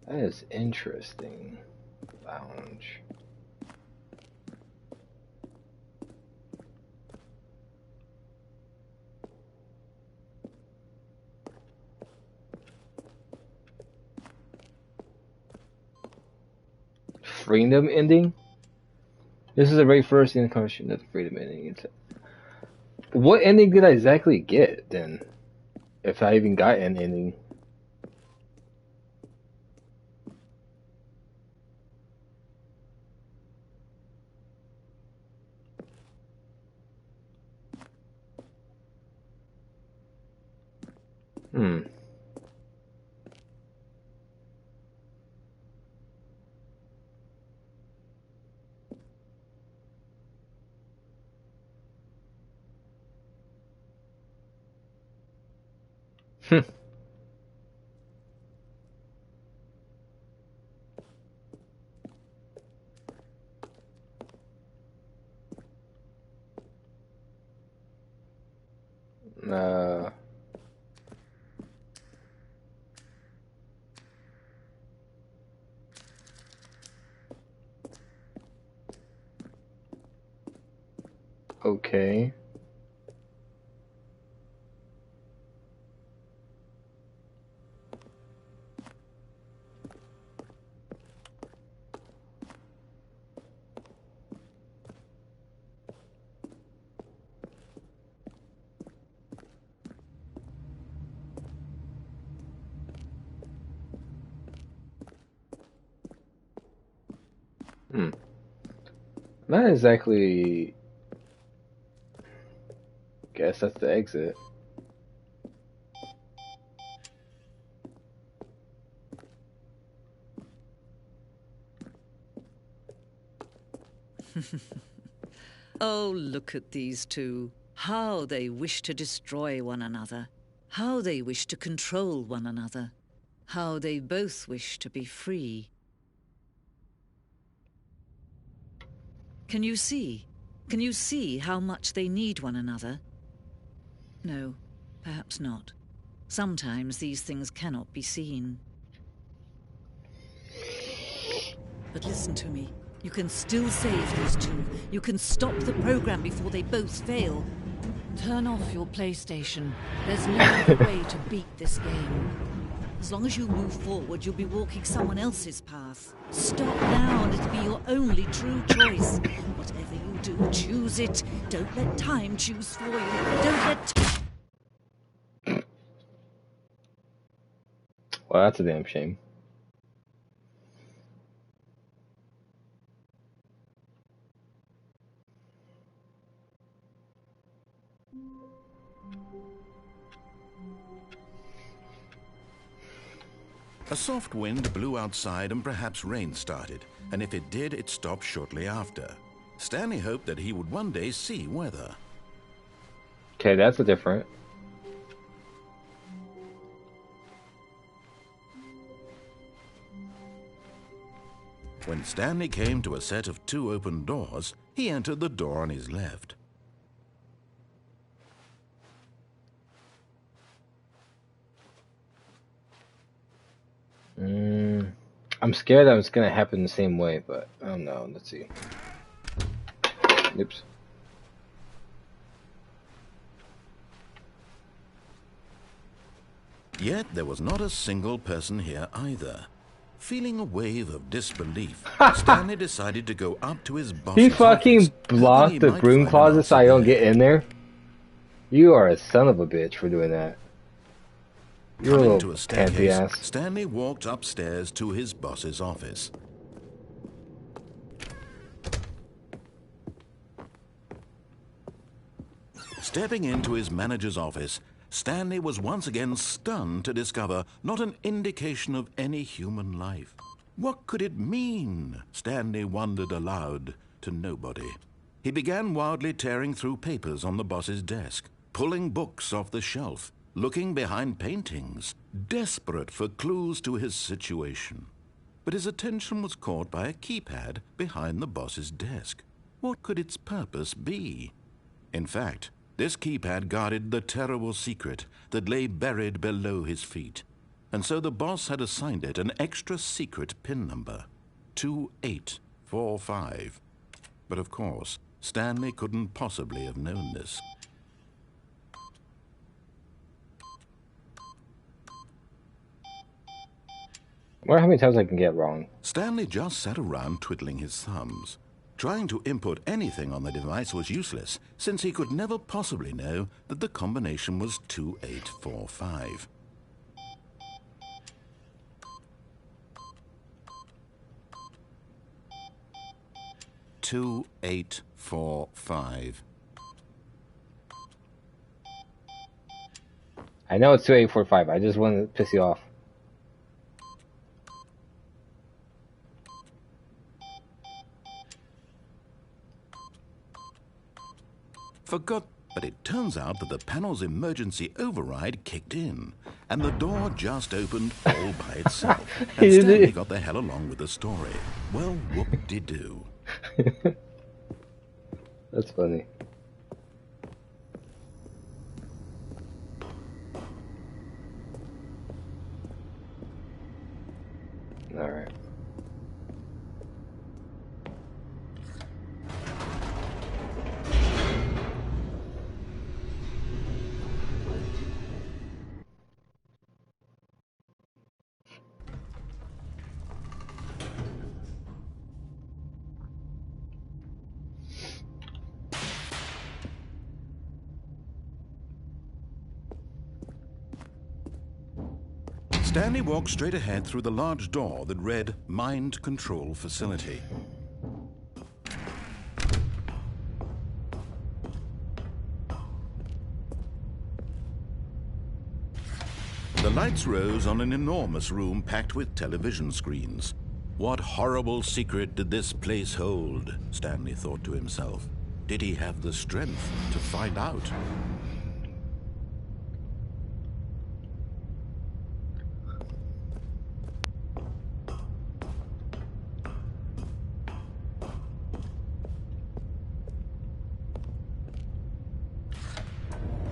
That is interesting. Lounge. Freedom ending? This is the very first incarnation of the freedom ending. What ending did I exactly get then? If I even got an ending. Okay. Not exactly. Guess that's the exit. Oh, look at these two. How they wish to destroy one another. How they wish to control one another. How they both wish to be free. Can you see? Can you see how much they need one another? No, perhaps not. Sometimes these things cannot be seen. But listen to me. You can still save these two. You can stop the program before they both fail. Turn off your PlayStation. There's no other way to beat this game. As long as you move forward, you'll be walking someone else's path. Stop now and it'll be your only true choice. Whatever you do, choose it. Don't let time choose for you. Don't let... Well, that's a damn shame. A soft wind blew outside and perhaps rain started, and if it did, it stopped shortly after. Stanley hoped that he would one day see weather. Okay, that's a different. When Stanley came to a set of 2 open doors, he entered the door on his left. I'm scared that it's gonna happen the same way, but I don't know. Let's see. Oops. Yet there was not a single person here either. Feeling a wave of disbelief, Stanley decided to go up to his boss's He fucking office, blocked the broom closet so I don't get in there? You are a son of a bitch for doing that. You're a Coming little to a pansy staircase, ass. Stanley walked upstairs to his boss's office. Stepping into his manager's office, Stanley was once again stunned to discover not an indication of any human life. What could it mean? Stanley wondered aloud to nobody. He began wildly tearing through papers on the boss's desk, pulling books off the shelf, looking behind paintings, desperate for clues to his situation. But his attention was caught by a keypad behind the boss's desk. What could its purpose be? In fact, this keypad guarded the terrible secret that lay buried below his feet. And so the boss had assigned it an extra secret PIN number, 2845. But of course, Stanley couldn't possibly have known this. I wonder how many times I can get wrong. Stanley just sat around twiddling his thumbs. Trying to input anything on the device was useless, since he could never possibly know that the combination was 2845. I know it's 2845. I just want to piss you off. Forgot, but it turns out that the panel's emergency override kicked in, and the door just opened all by itself. And Stanley got the hell along with the story. Well, whoop-de-doo. That's funny. Alright. Stanley walked straight ahead through the large door that read Mind Control Facility. The lights rose on an enormous room packed with television screens. What horrible secret did this place hold? Stanley thought to himself. Did he have the strength to find out?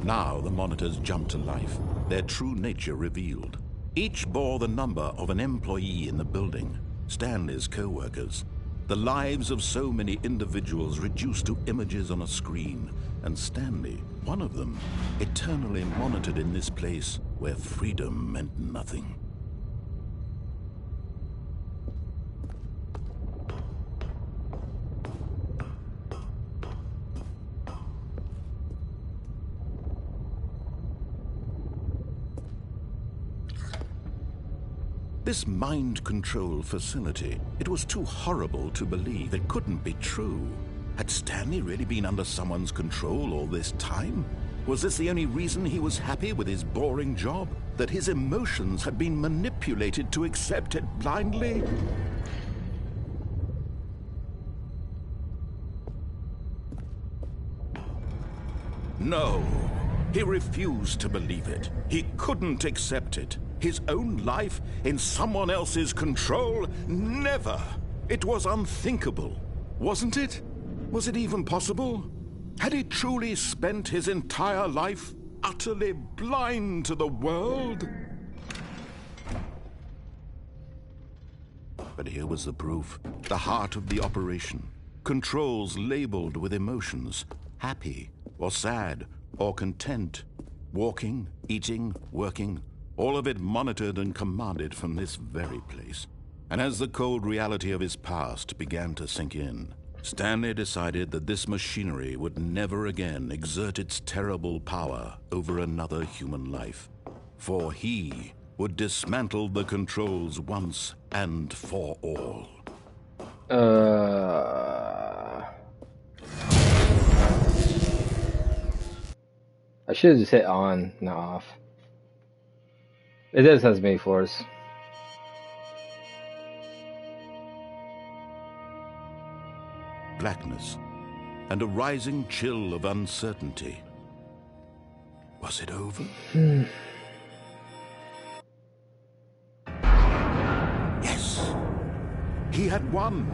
Now the monitors jumped to life, their true nature revealed. Each bore the number of an employee in the building, Stanley's co-workers. The lives of so many individuals reduced to images on a screen, and Stanley, one of them, eternally monitored in this place where freedom meant nothing. This mind control facility, it was too horrible to believe. It couldn't be true. Had Stanley really been under someone's control all this time? Was this the only reason he was happy with his boring job? That his emotions had been manipulated to accept it blindly? No, he refused to believe it. He couldn't accept it. His own life in someone else's control? Never! It was unthinkable, wasn't it? Was it even possible? Had he truly spent his entire life utterly blind to the world? But here was the proof, the heart of the operation. Controls labeled with emotions, happy or sad or content, walking, eating, working, all of it monitored and commanded from this very place. And as the cold reality of his past began to sink in, Stanley decided that this machinery would never again exert its terrible power over another human life. for he would dismantle the controls once and for all. I should have just hit on, not off. It does have many force. Blackness and a rising chill of uncertainty. Was it over? Yes. He had won.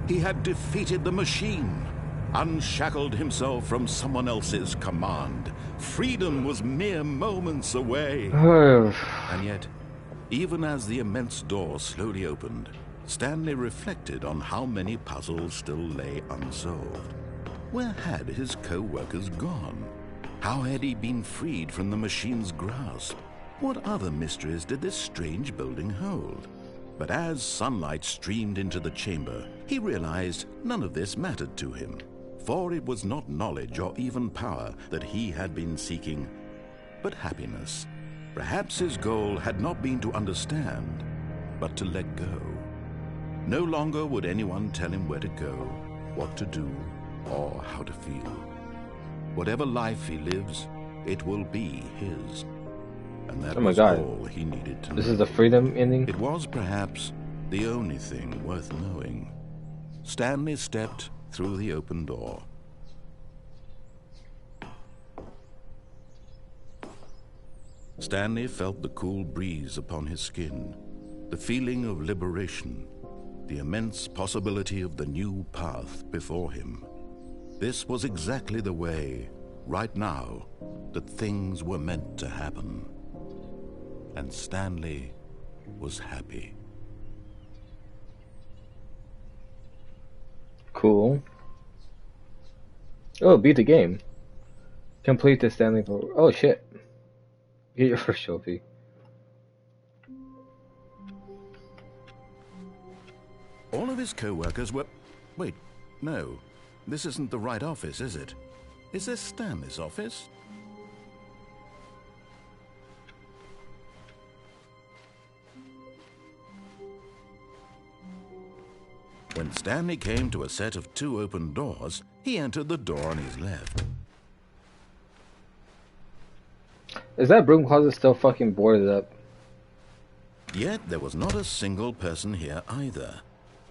He had defeated the machine, unshackled himself from someone else's command. Freedom was mere moments away. And yet, even as the immense door slowly opened, Stanley reflected on how many puzzles still lay unsolved. Where had his co-workers gone? How had he been freed from the machine's grasp? What other mysteries did this strange building hold? But as sunlight streamed into the chamber, he realized none of this mattered to him, for it was not knowledge or even power that he had been seeking, but happiness. Perhaps his goal had not been to understand, but to let go. No longer would anyone tell him where to go, what to do, or how to feel. Whatever life he lives, it will be his. And that was all he needed to know. This is the freedom ending? It was perhaps the only thing worth knowing. Stanley stepped through the open door. Stanley felt the cool breeze upon his skin, the feeling of liberation, the immense possibility of the new path before him. This was exactly the way, right now, that things were meant to happen. And Stanley was happy. Cool. Oh, beat the game. Complete the Stanley Parable. Oh shit. Get your first trophy. All of his co-workers were... Wait, no. This isn't the right office, is it? Is this Stanley's office? When Stanley came to a set of 2 open doors, he entered the door on his left. Is that broom closet still fucking boarded up? Yet there was not a single person here either.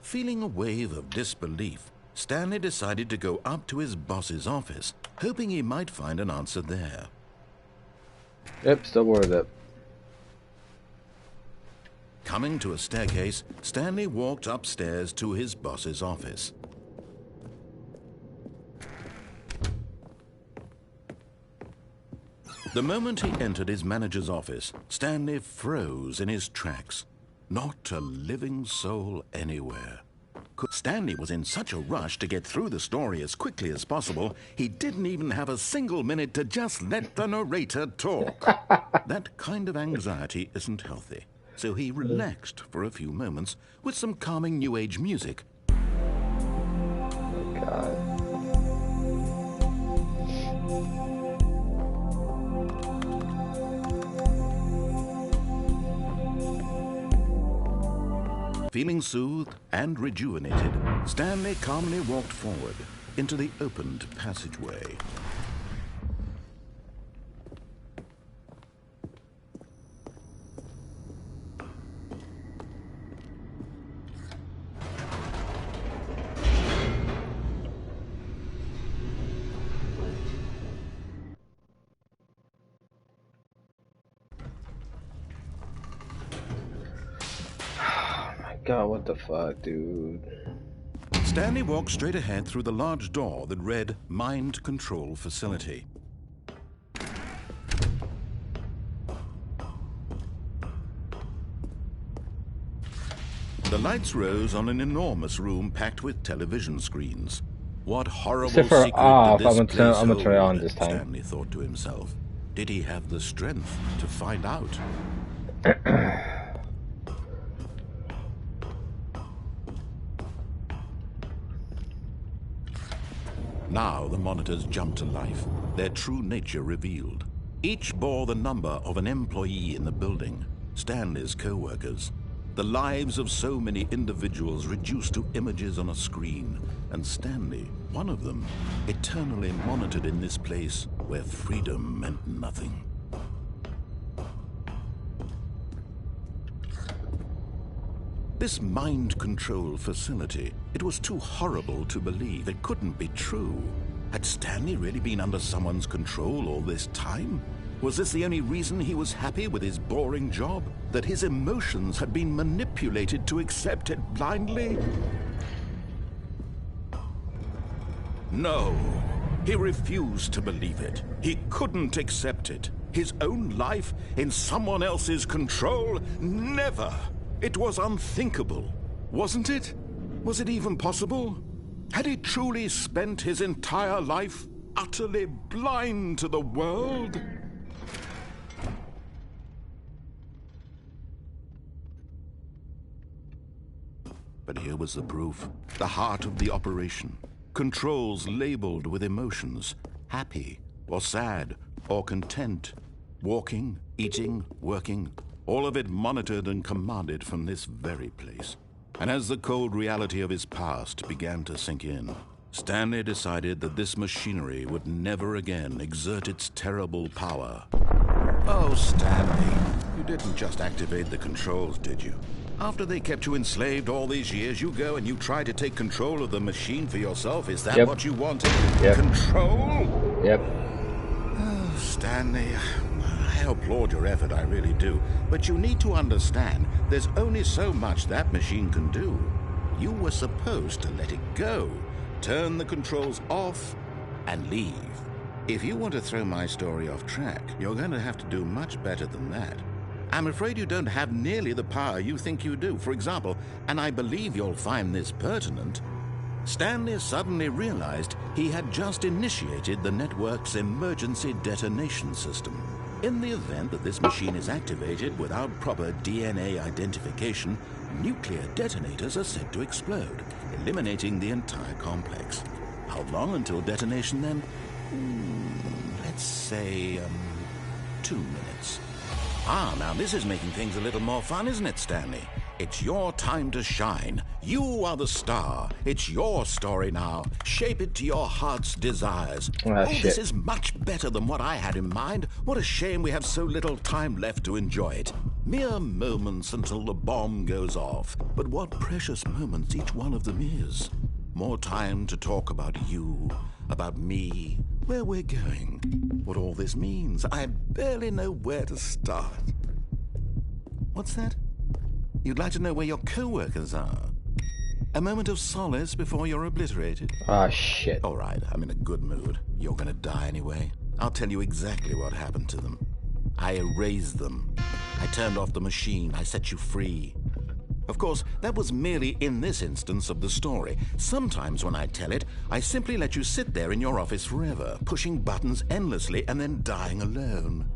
Feeling a wave of disbelief, Stanley decided to go up to his boss's office, hoping he might find an answer there. Yep, still boarded up. Coming to a staircase, Stanley walked upstairs to his boss's office. The moment he entered his manager's office, Stanley froze in his tracks. Not a living soul anywhere. Stanley was in such a rush to get through the story as quickly as possible, he didn't even have a single minute to just let the narrator talk. That kind of anxiety isn't healthy. So he relaxed for a few moments with some calming New Age music. Oh, God. Feeling soothed and rejuvenated, Stanley calmly walked forward into the opened passageway. God, what the fuck, dude? Stanley walked straight ahead through the large door that read Mind Control Facility. The lights rose on an enormous room packed with television screens. What horrible secret did this place hold? I'm gonna turn it on this time. Stanley thought to himself. Did he have the strength to find out? Now the monitors jumped to life, their true nature revealed. Each bore the number of an employee in the building, Stanley's co-workers. The lives of so many individuals reduced to images on a screen, and Stanley, one of them, eternally monitored in this place where freedom meant nothing. This mind control facility, it was too horrible to believe. It couldn't be true. Had Stanley really been under someone's control all this time? Was this the only reason he was happy with his boring job? That his emotions had been manipulated to accept it blindly? No, he refused to believe it. He couldn't accept it. His own life in someone else's control? Never! It was unthinkable, wasn't it? Was it even possible? Had he truly spent his entire life utterly blind to the world? But here was the proof, the heart of the operation. Controls labeled with emotions, happy or sad or content, walking, eating, working, all of it monitored and commanded from this very place. And as the cold reality of his past began to sink in, Stanley decided that this machinery would never again exert its terrible power. Oh, Stanley, you didn't just activate the controls, did you? After they kept you enslaved all these years, you go and you try to take control of the machine for yourself. Is that what you wanted? Yep. Control? Yep. Oh, Stanley, I applaud your effort, I really do. But you need to understand, there's only so much that machine can do. You were supposed to let it go, turn the controls off, and leave. If you want to throw my story off track, you're going to have to do much better than that. I'm afraid you don't have nearly the power you think you do. For example, and I believe you'll find this pertinent, Stanley suddenly realized he had just initiated the network's emergency detonation system. In the event that this machine is activated without proper DNA identification, nuclear detonators are said to explode, eliminating the entire complex. How long until detonation then? Let's say, 2 minutes. Ah, now this is making things a little more fun, isn't it, Stanley? It's your time to shine. You are the star. It's your story now. Shape it to your heart's desires. This is much better than what I had in mind. What a shame we have so little time left to enjoy it. Mere moments until the bomb goes off. But what precious moments each one of them is. More time to talk about you, about me, where we're going, what all this means. I barely know where to start. What's that? You'd like to know where your co-workers are? A moment of solace before you're obliterated? Ah, shit. All right, I'm in a good mood. You're gonna die anyway. I'll tell you exactly what happened to them. I erased them. I turned off the machine. I set you free. Of course, that was merely in this instance of the story. Sometimes when I tell it, I simply let you sit there in your office forever, pushing buttons endlessly and then dying alone.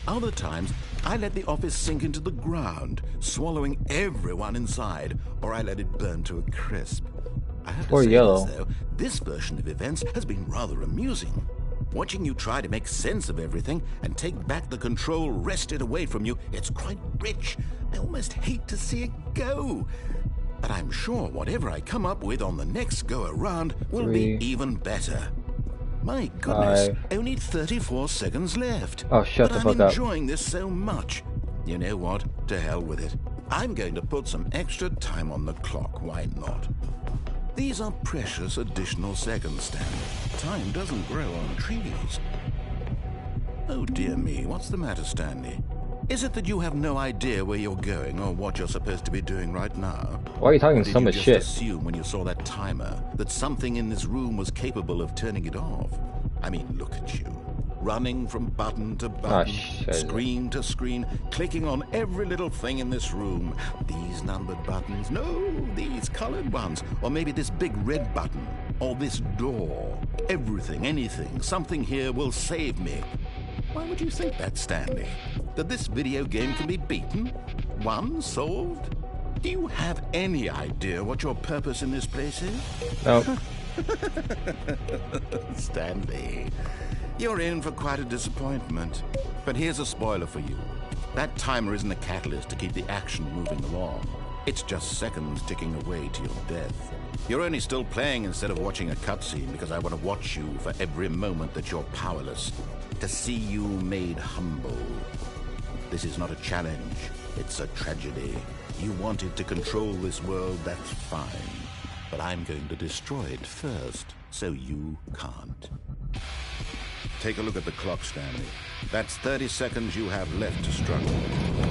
Other times, I let the office sink into the ground, swallowing everyone inside, or I let it burn to a crisp. I have to say this, though, this version of events has been rather amusing. Watching you try to make sense of everything and take back the control wrested away from you, it's quite rich. I almost hate to see it go. But I'm sure whatever I come up with on the next go-around will be even better. My goodness, only 34 seconds left. Oh, shut the fuck up. But I'm enjoying this so much. You know what? To hell with it. I'm going to put some extra time on the clock. Why not? These are precious additional seconds, Stanley. Time doesn't grow on trees. Oh, dear me. What's the matter, Stanley? Is it that you have no idea where you're going or what you're supposed to be doing right now? Why are you talking so much shit? Did you just assume when you saw that timer that something in this room was capable of turning it off? I mean, look at you. Running from button to button, screen to screen, clicking on every little thing in this room. These numbered buttons, no, these colored ones. Or maybe this big red button, or this door. Everything, anything, something here will save me. Why would you think that, Stanley? That this video game can be beaten? Won? Solved? Do you have any idea what your purpose in this place is? No. Stanley, you're in for quite a disappointment. But here's a spoiler for you. That timer isn't a catalyst to keep the action moving along. It's just seconds ticking away to your death. You're only still playing instead of watching a cutscene because I want to watch you for every moment that you're powerless, to see you made humble. This is not a challenge, it's a tragedy. You wanted to control this world, that's fine. But I'm going to destroy it first, so you can't. Take a look at the clock, Stanley. That's 30 seconds you have left to struggle.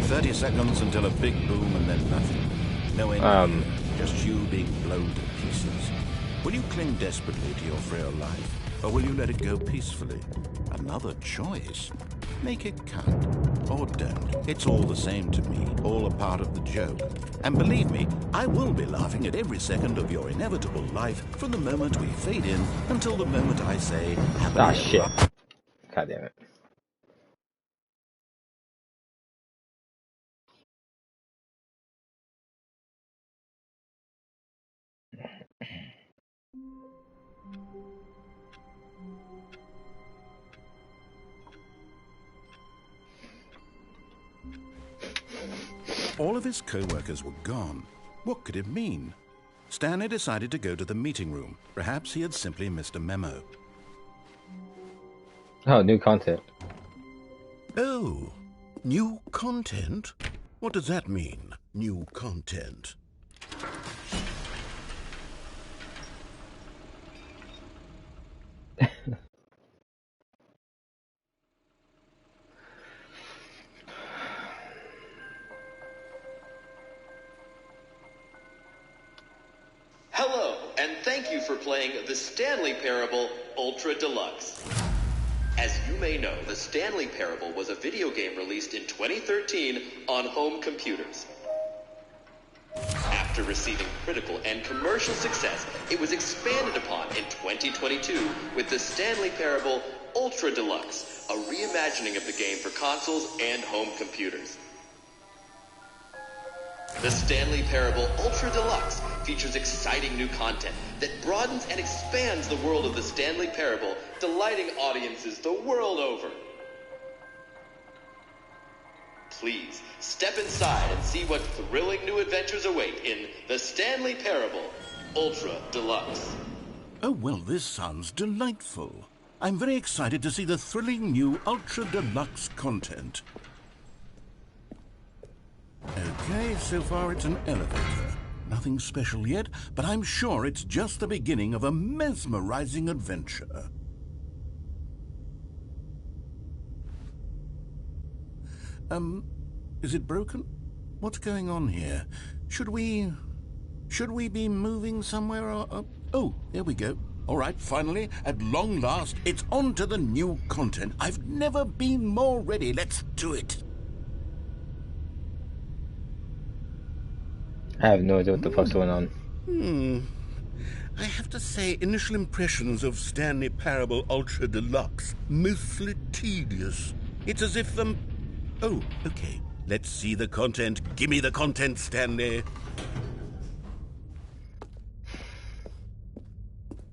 30 seconds until a big boom and then nothing. No end. Just you being blown to pieces. Will you cling desperately to your frail life, or will you let it go peacefully? Another choice. Make it count. Or don't. It's all the same to me. All a part of the joke. And believe me, I will be laughing at every second of your inevitable life from the moment we fade in until the moment I say, Ah, shit. God damn it. All of his co-workers were gone. What could it mean? Stanley decided to go to the meeting room. Perhaps he had simply missed a memo. Oh, new content. Oh, new content? What does that mean, new content? Hello, and thank you for playing the Stanley Parable Ultra Deluxe. As you may know, the Stanley Parable was a video game released in 2013 on home computers. After receiving critical and commercial success, it was expanded upon in 2022 with the Stanley Parable Ultra Deluxe, a reimagining of the game for consoles and home computers. The Stanley Parable Ultra Deluxe features exciting new content that broadens and expands the world of the Stanley Parable, delighting audiences the world over. Please, step inside and see what thrilling new adventures await in the Stanley Parable Ultra Deluxe. Oh, well, this sounds delightful. I'm very excited to see the thrilling new Ultra Deluxe content. Okay, so far it's an elevator. Nothing special yet, but I'm sure it's just the beginning of a mesmerizing adventure. Is it broken? What's going on here? Should we be moving somewhere or... Oh, there we go. All right, finally, at long last, it's on to the new content. I've never been more ready. Let's do it. I have no idea what the fuck's going on. I have to say, initial impressions of Stanley Parable Ultra Deluxe, mostly tedious. It's as if Oh, okay. Let's see the content. Give me the content, Stanley.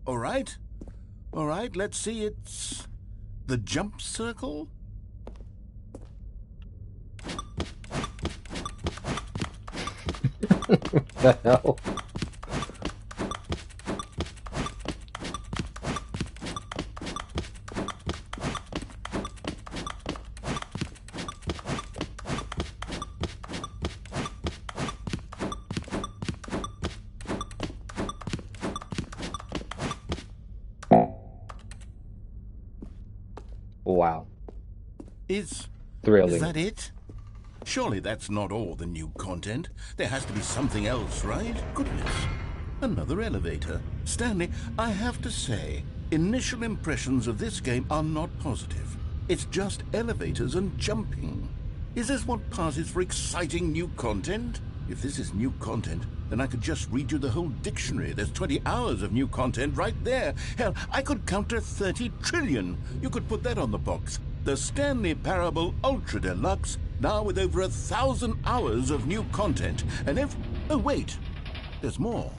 All right, let's see. It's the jump circle. What the hell? Wow. Is Thrilling. that it? Surely that's not all the new content. There has to be something else, right? Goodness. Another elevator. Stanley, I have to say, initial impressions of this game are not positive. It's just elevators and jumping. Is this what passes for exciting new content? If this is new content, then I could just read you the whole dictionary. There's 20 hours of new content right there. Hell, I could count to 30 trillion. You could put that on the box. The Stanley Parable Ultra Deluxe, now with over 1,000 hours of new content. And if... Oh, wait. There's more.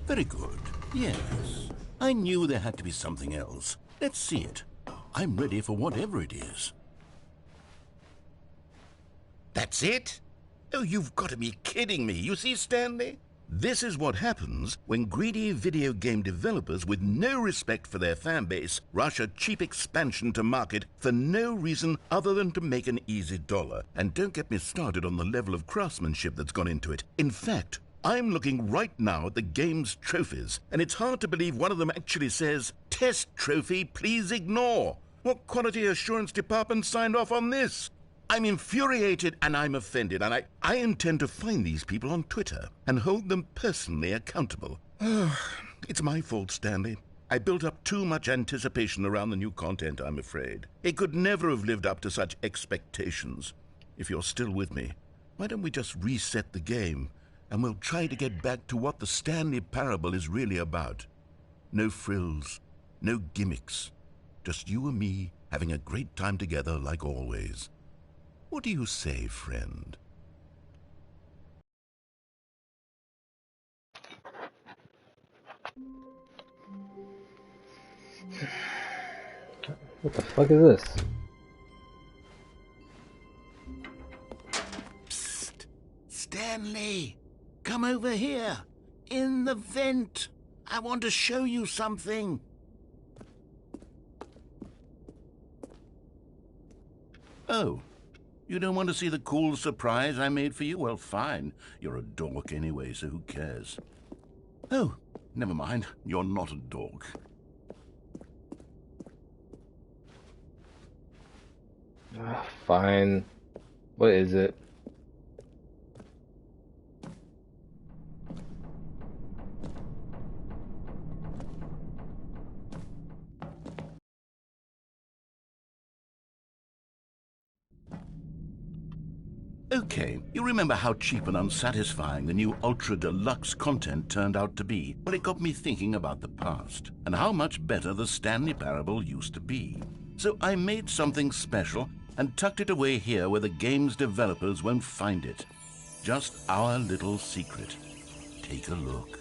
Very good. Yes. I knew there had to be something else. Let's see it. I'm ready for whatever it is. That's it? Oh, you've got to be kidding me. You see, Stanley? This is what happens when greedy video game developers with no respect for their fan base rush a cheap expansion to market for no reason other than to make an easy dollar. And don't get me started on the level of craftsmanship that's gone into it. In fact, I'm looking right now at the game's trophies, and it's hard to believe one of them actually says, "Test trophy, please ignore." What quality assurance department signed off on this? I'm infuriated and I'm offended, and I intend to find these people on Twitter and hold them personally accountable. It's my fault, Stanley. I built up too much anticipation around the new content, I'm afraid. It could never have lived up to such expectations. If you're still with me, why don't we just reset the game, and we'll try to get back to what the Stanley Parable is really about. No frills, no gimmicks. Just you and me having a great time together like always. What do you say, friend? What the fuck is this? Psst! Stanley! Come over here! In the vent! I want to show you something! Oh. You don't want to see the cool surprise I made for you? Well, fine. You're a dork anyway, so who cares? Oh, never mind. You're not a dork. Fine. What is it? Okay, you remember how cheap and unsatisfying the new Ultra Deluxe content turned out to be? Well, it got me thinking about the past, and how much better the Stanley Parable used to be. So I made something special and tucked it away here where the game's developers won't find it. Just our little secret. Take a look.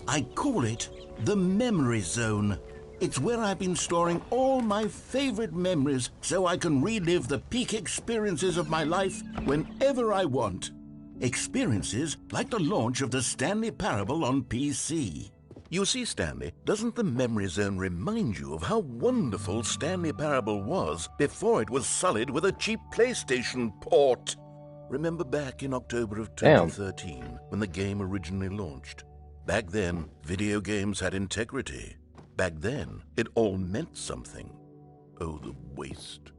I call it the Memory Zone. It's where I've been storing all my favorite memories so I can relive the peak experiences of my life whenever I want. Experiences like the launch of the Stanley Parable on PC. You see, Stanley, doesn't the Memory Zone remind you of how wonderful Stanley Parable was before it was sullied with a cheap PlayStation port? Remember back in October of 2013 when the game originally launched? Back then, video games had integrity. Back then, it all meant something. Oh, the waste.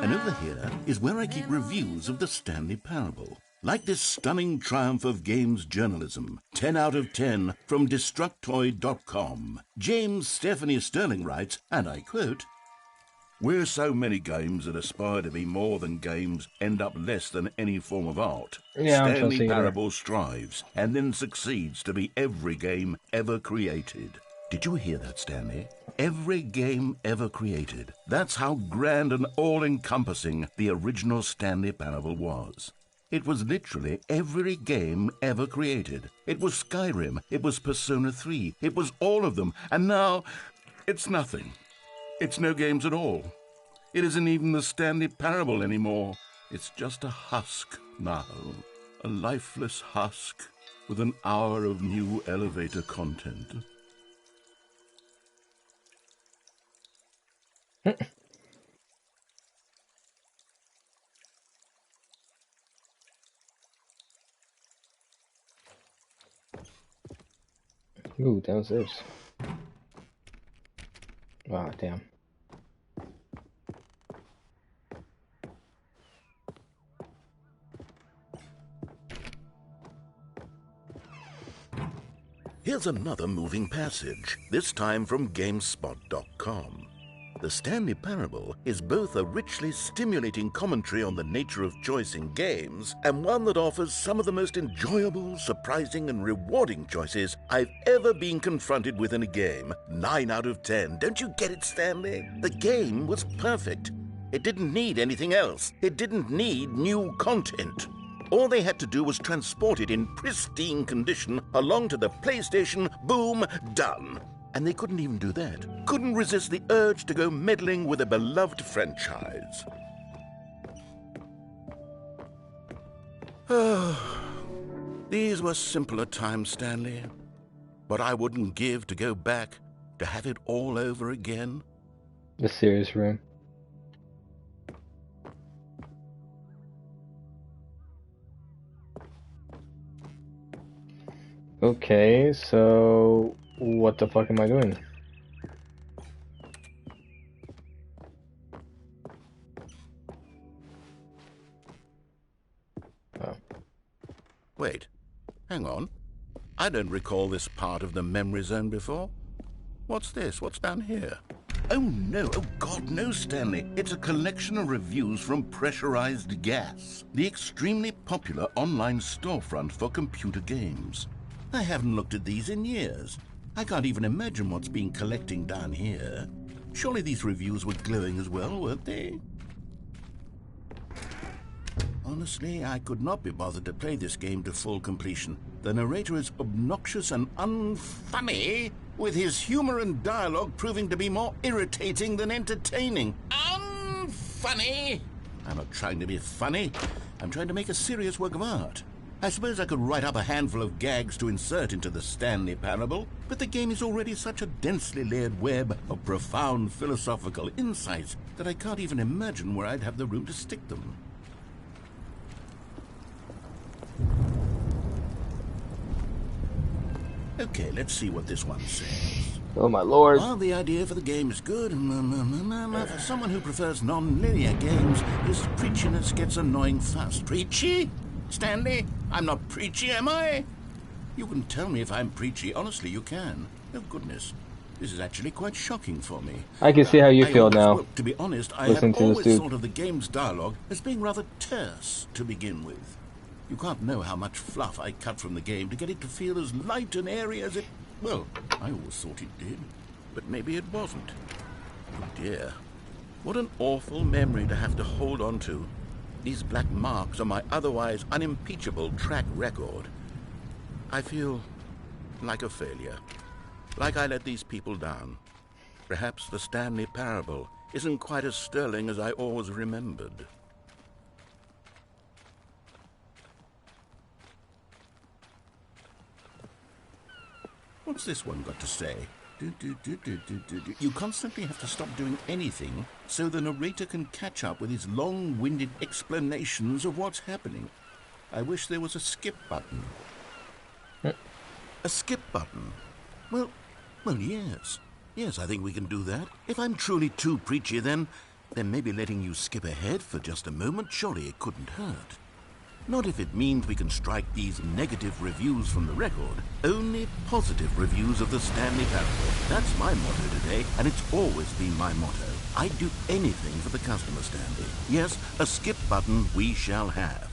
And over here is where I keep reviews of the Stanley Parable. Like this stunning triumph of games journalism, 10 out of 10 from Destructoid.com. James Stephanie Sterling writes, and I quote, "Where so many games that aspire to be more than games end up less than any form of art, Yeah, Stanley Parable strives and then succeeds to be every game ever created." Did you hear that, Stanley? Every game ever created. That's how grand and all-encompassing the original Stanley Parable was. It was literally every game ever created. It was Skyrim. It was Persona 3. It was all of them. And now, it's nothing. It's no games at all. It isn't even the Stanley Parable anymore. It's just a husk now. A lifeless husk with an hour of new elevator content. Ooh, downstairs. Wow, damn. Here's another moving passage, this time from GameSpot.com. The Stanley Parable is both a richly stimulating commentary on the nature of choice in games and one that offers some of the most enjoyable, surprising, and rewarding choices I've ever been confronted with in a game. 9 out of 10. Don't you get it, Stanley? The game was perfect. It didn't need anything else. It didn't need new content. All they had to do was transport it in pristine condition along to the PlayStation. Boom, done. And they couldn't even do that. Couldn't resist the urge to go meddling with a beloved franchise. These were simpler times, Stanley. But I wouldn't give to go back to have it all over again. The serious room. Okay, so what the fuck am I doing? Oh. Wait, hang on. I don't recall this part of the memory zone before. What's this? What's down here? Oh no, oh God, no, Stanley. It's a collection of reviews from Pressurized Gas, the extremely popular online storefront for computer games. I haven't looked at these in years. I can't even imagine what's been collecting down here. Surely these reviews were glowing as well, weren't they? Honestly, I could not be bothered to play this game to full completion. The narrator is obnoxious and unfunny, with his humor and dialogue proving to be more irritating than entertaining. Unfunny! I'm not trying to be funny. I'm trying to make a serious work of art. I suppose I could write up a handful of gags to insert into the Stanley Parable, but the game is already such a densely layered web of profound philosophical insights that I can't even imagine where I'd have the room to stick them. Okay, let's see what this one says. Oh my lord. While the idea for the game is good, for someone who prefers non-linear games, this preachiness gets annoying fast. Preachy? Stanley, I'm not preachy, am I? You can tell me if I'm preachy. Honestly, you can. Oh, goodness. This is actually quite shocking for me. I can see how you feel now. Well, to be honest, I have always thought of the game's dialogue as being rather terse to begin with. You can't know how much fluff I cut from the game to get it to feel as light and airy as it... Well, I always thought it did. But maybe it wasn't. Oh, dear. What an awful memory to have to hold on to. These black marks on my otherwise unimpeachable track record. I feel like a failure. Like I let these people down. Perhaps the Stanley Parable isn't quite as sterling as I always remembered. What's this one got to say? You constantly have to stop doing anything so the narrator can catch up with his long-winded explanations of what's happening. I wish there was a skip button. A skip button? Well, yes. Yes, I think we can do that. If I'm truly too preachy, then maybe letting you skip ahead for just a moment, surely it couldn't hurt. Not if it means we can strike these negative reviews from the record. Only positive reviews of the Stanley Parable. That's my motto today, and it's always been my motto. I'd do anything for the customer, Stanley. Yes, a skip button we shall have.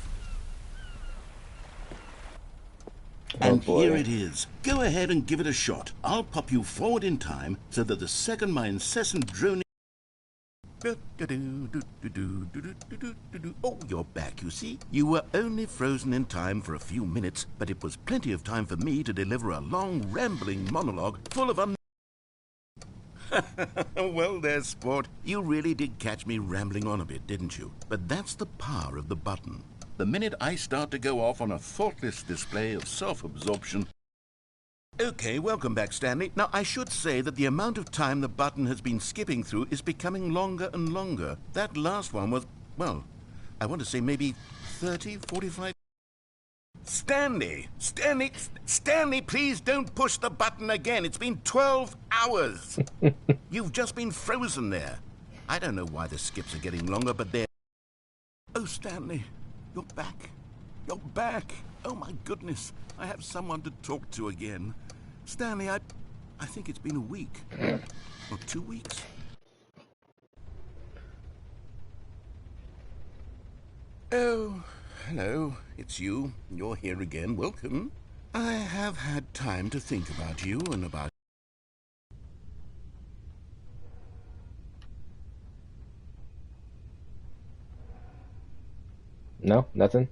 And here it is. Go ahead and give it a shot. I'll pop you forward in time so that the second my incessant droning... Oh, you're back, you see. You were only frozen in time for a few minutes, but it was plenty of time for me to deliver a long, rambling monologue full of Well, there, sport. You really did catch me rambling on a bit, didn't you? But that's the power of the button. The minute I start to go off on a thoughtless display of self-absorption... Okay, welcome back, Stanley. Now, I should say that the amount of time the button has been skipping through is becoming longer and longer. That last one was, well, I want to say maybe 30, 45... Stanley, please don't push the button again. It's been 12 hours. You've just been frozen there. I don't know why the skips are getting longer, but they're... Oh, Stanley, you're back. You're back. Oh, my goodness. I have someone to talk to again. Stanley, I think it's been a week. Or 2 weeks. Oh, hello. It's you. You're here again. Welcome. I have had time to think about you and about... No, nothing.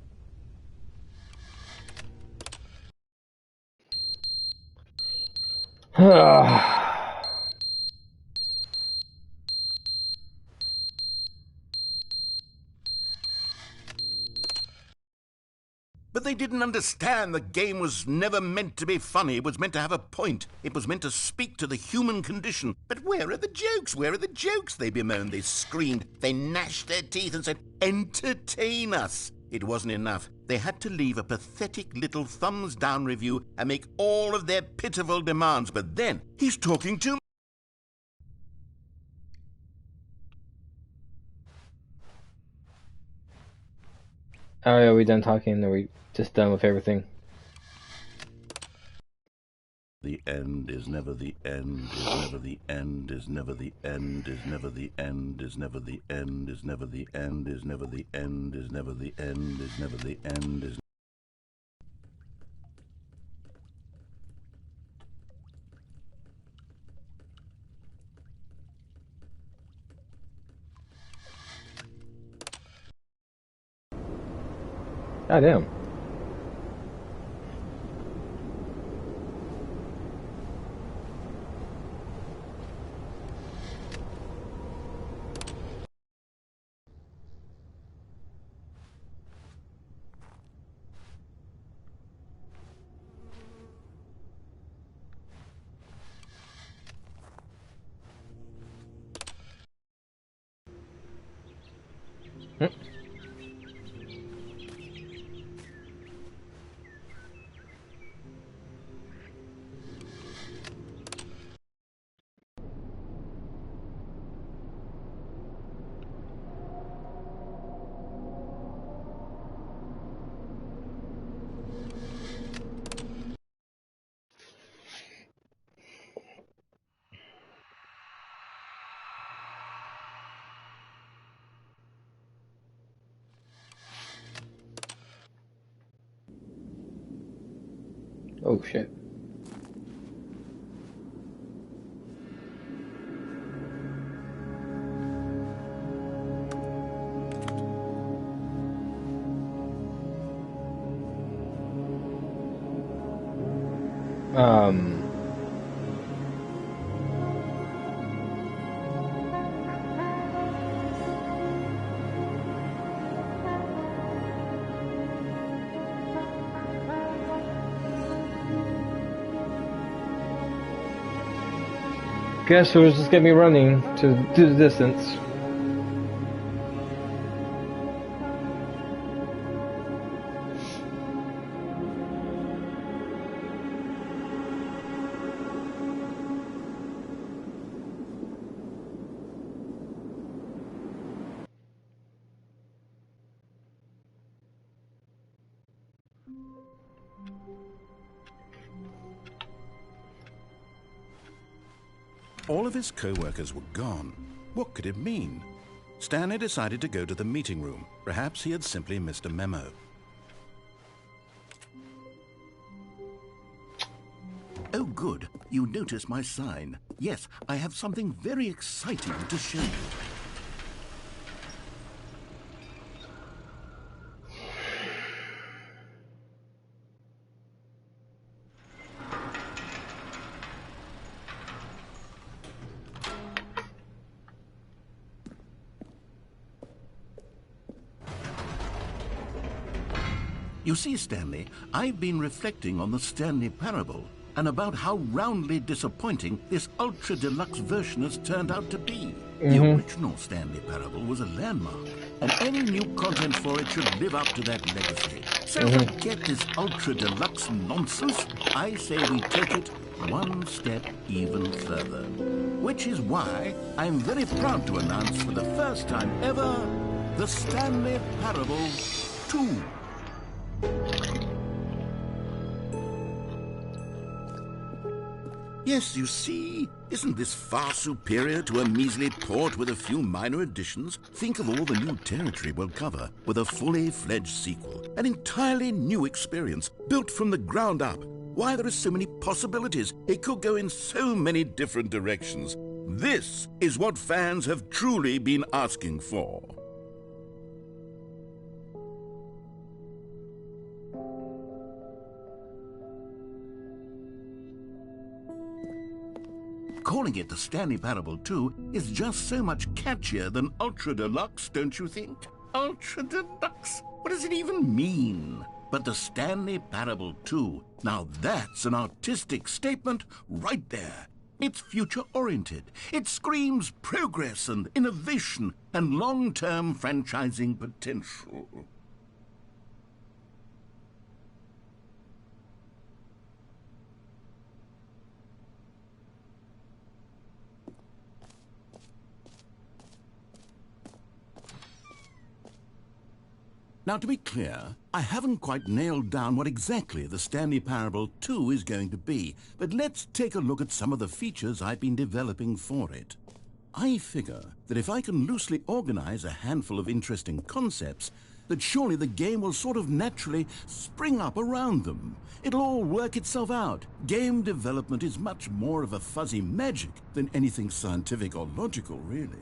But they didn't understand the game was never meant to be funny. It was meant to have a point. It was meant to speak to the human condition. But where are the jokes? Where are the jokes? They bemoaned, they screamed, they gnashed their teeth and said, entertain us. It wasn't enough. They had to leave a pathetic little thumbs-down review and make all of their pitiful demands. But then, he's talking to... Oh, yeah, we done talking? Are we just done with everything? The end is never the end, is never the end, is never the end, is never the end, is never the end, is never the end, is never the end, is never the end, is never the end, is... God damn. Oh shit. Um. Guess who's just get me running to the distance. All of his co-workers were gone. What could it mean? Stanley decided to go to the meeting room. Perhaps he had simply missed a memo. Oh, good. You noticed my sign. Yes, I have something very exciting to show you. You see, Stanley, I've been reflecting on the Stanley Parable and about how roundly disappointing this ultra-deluxe version has turned out to be. The original Stanley Parable was a landmark, and any new content for it should live up to that legacy. So forget this ultra-deluxe nonsense. I say we take it one step even further. Which is why I'm very proud to announce for the first time ever, the Stanley Parable 2. Yes, you see, isn't this far superior to a measly port with a few minor additions? Think of all the new territory we'll cover with a fully fledged sequel. An entirely new experience, built from the ground up. Why, there are so many possibilities. It could go in so many different directions. This is what fans have truly been asking for. Calling it the Stanley Parable 2 is just so much catchier than Ultra Deluxe, don't you think? Ultra Deluxe? What does it even mean? But the Stanley Parable 2, now that's an artistic statement right there. It's future-oriented. It screams progress and innovation and long-term franchising potential. Now, to be clear, I haven't quite nailed down what exactly the Stanley Parable 2 is going to be, but let's take a look at some of the features I've been developing for it. I figure that if I can loosely organize a handful of interesting concepts, that surely the game will sort of naturally spring up around them. It'll all work itself out. Game development is much more of a fuzzy magic than anything scientific or logical, really.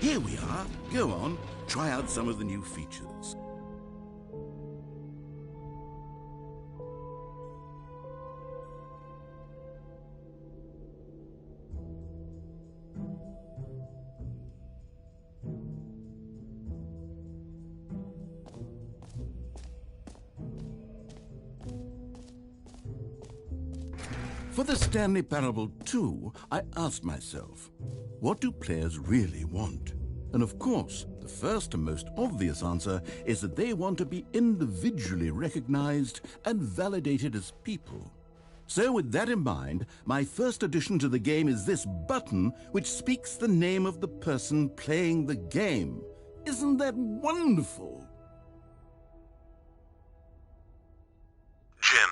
Here we are. Go on, try out some of the new features. For the Stanley Parable 2, I asked myself, what do players really want? And of course, the first and most obvious answer is that they want to be individually recognized and validated as people. So with that in mind, my first addition to the game is this button which speaks the name of the person playing the game. Isn't that wonderful? Jim.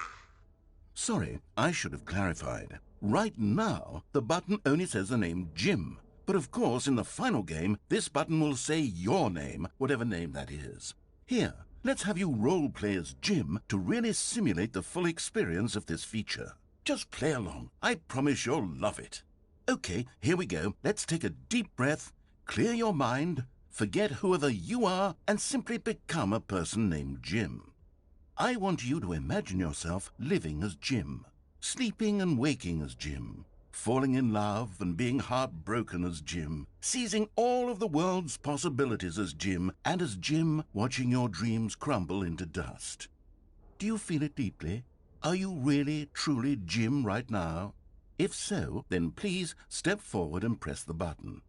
Sorry, I should have clarified. Right now, the button only says the name Jim. But of course, in the final game, this button will say your name, whatever name that is. Here, let's have you role-play as Jim to really simulate the full experience of this feature. Just play along. I promise you'll love it. Okay, here we go. Let's take a deep breath, clear your mind, forget whoever you are, and simply become a person named Jim. I want you to imagine yourself living as Jim, sleeping and waking as Jim, falling in love and being heartbroken as Jim, seizing all of the world's possibilities as Jim, and as Jim watching your dreams crumble into dust. Do you feel it deeply? Are you really, truly Jim right now? If so, then please step forward and press the button.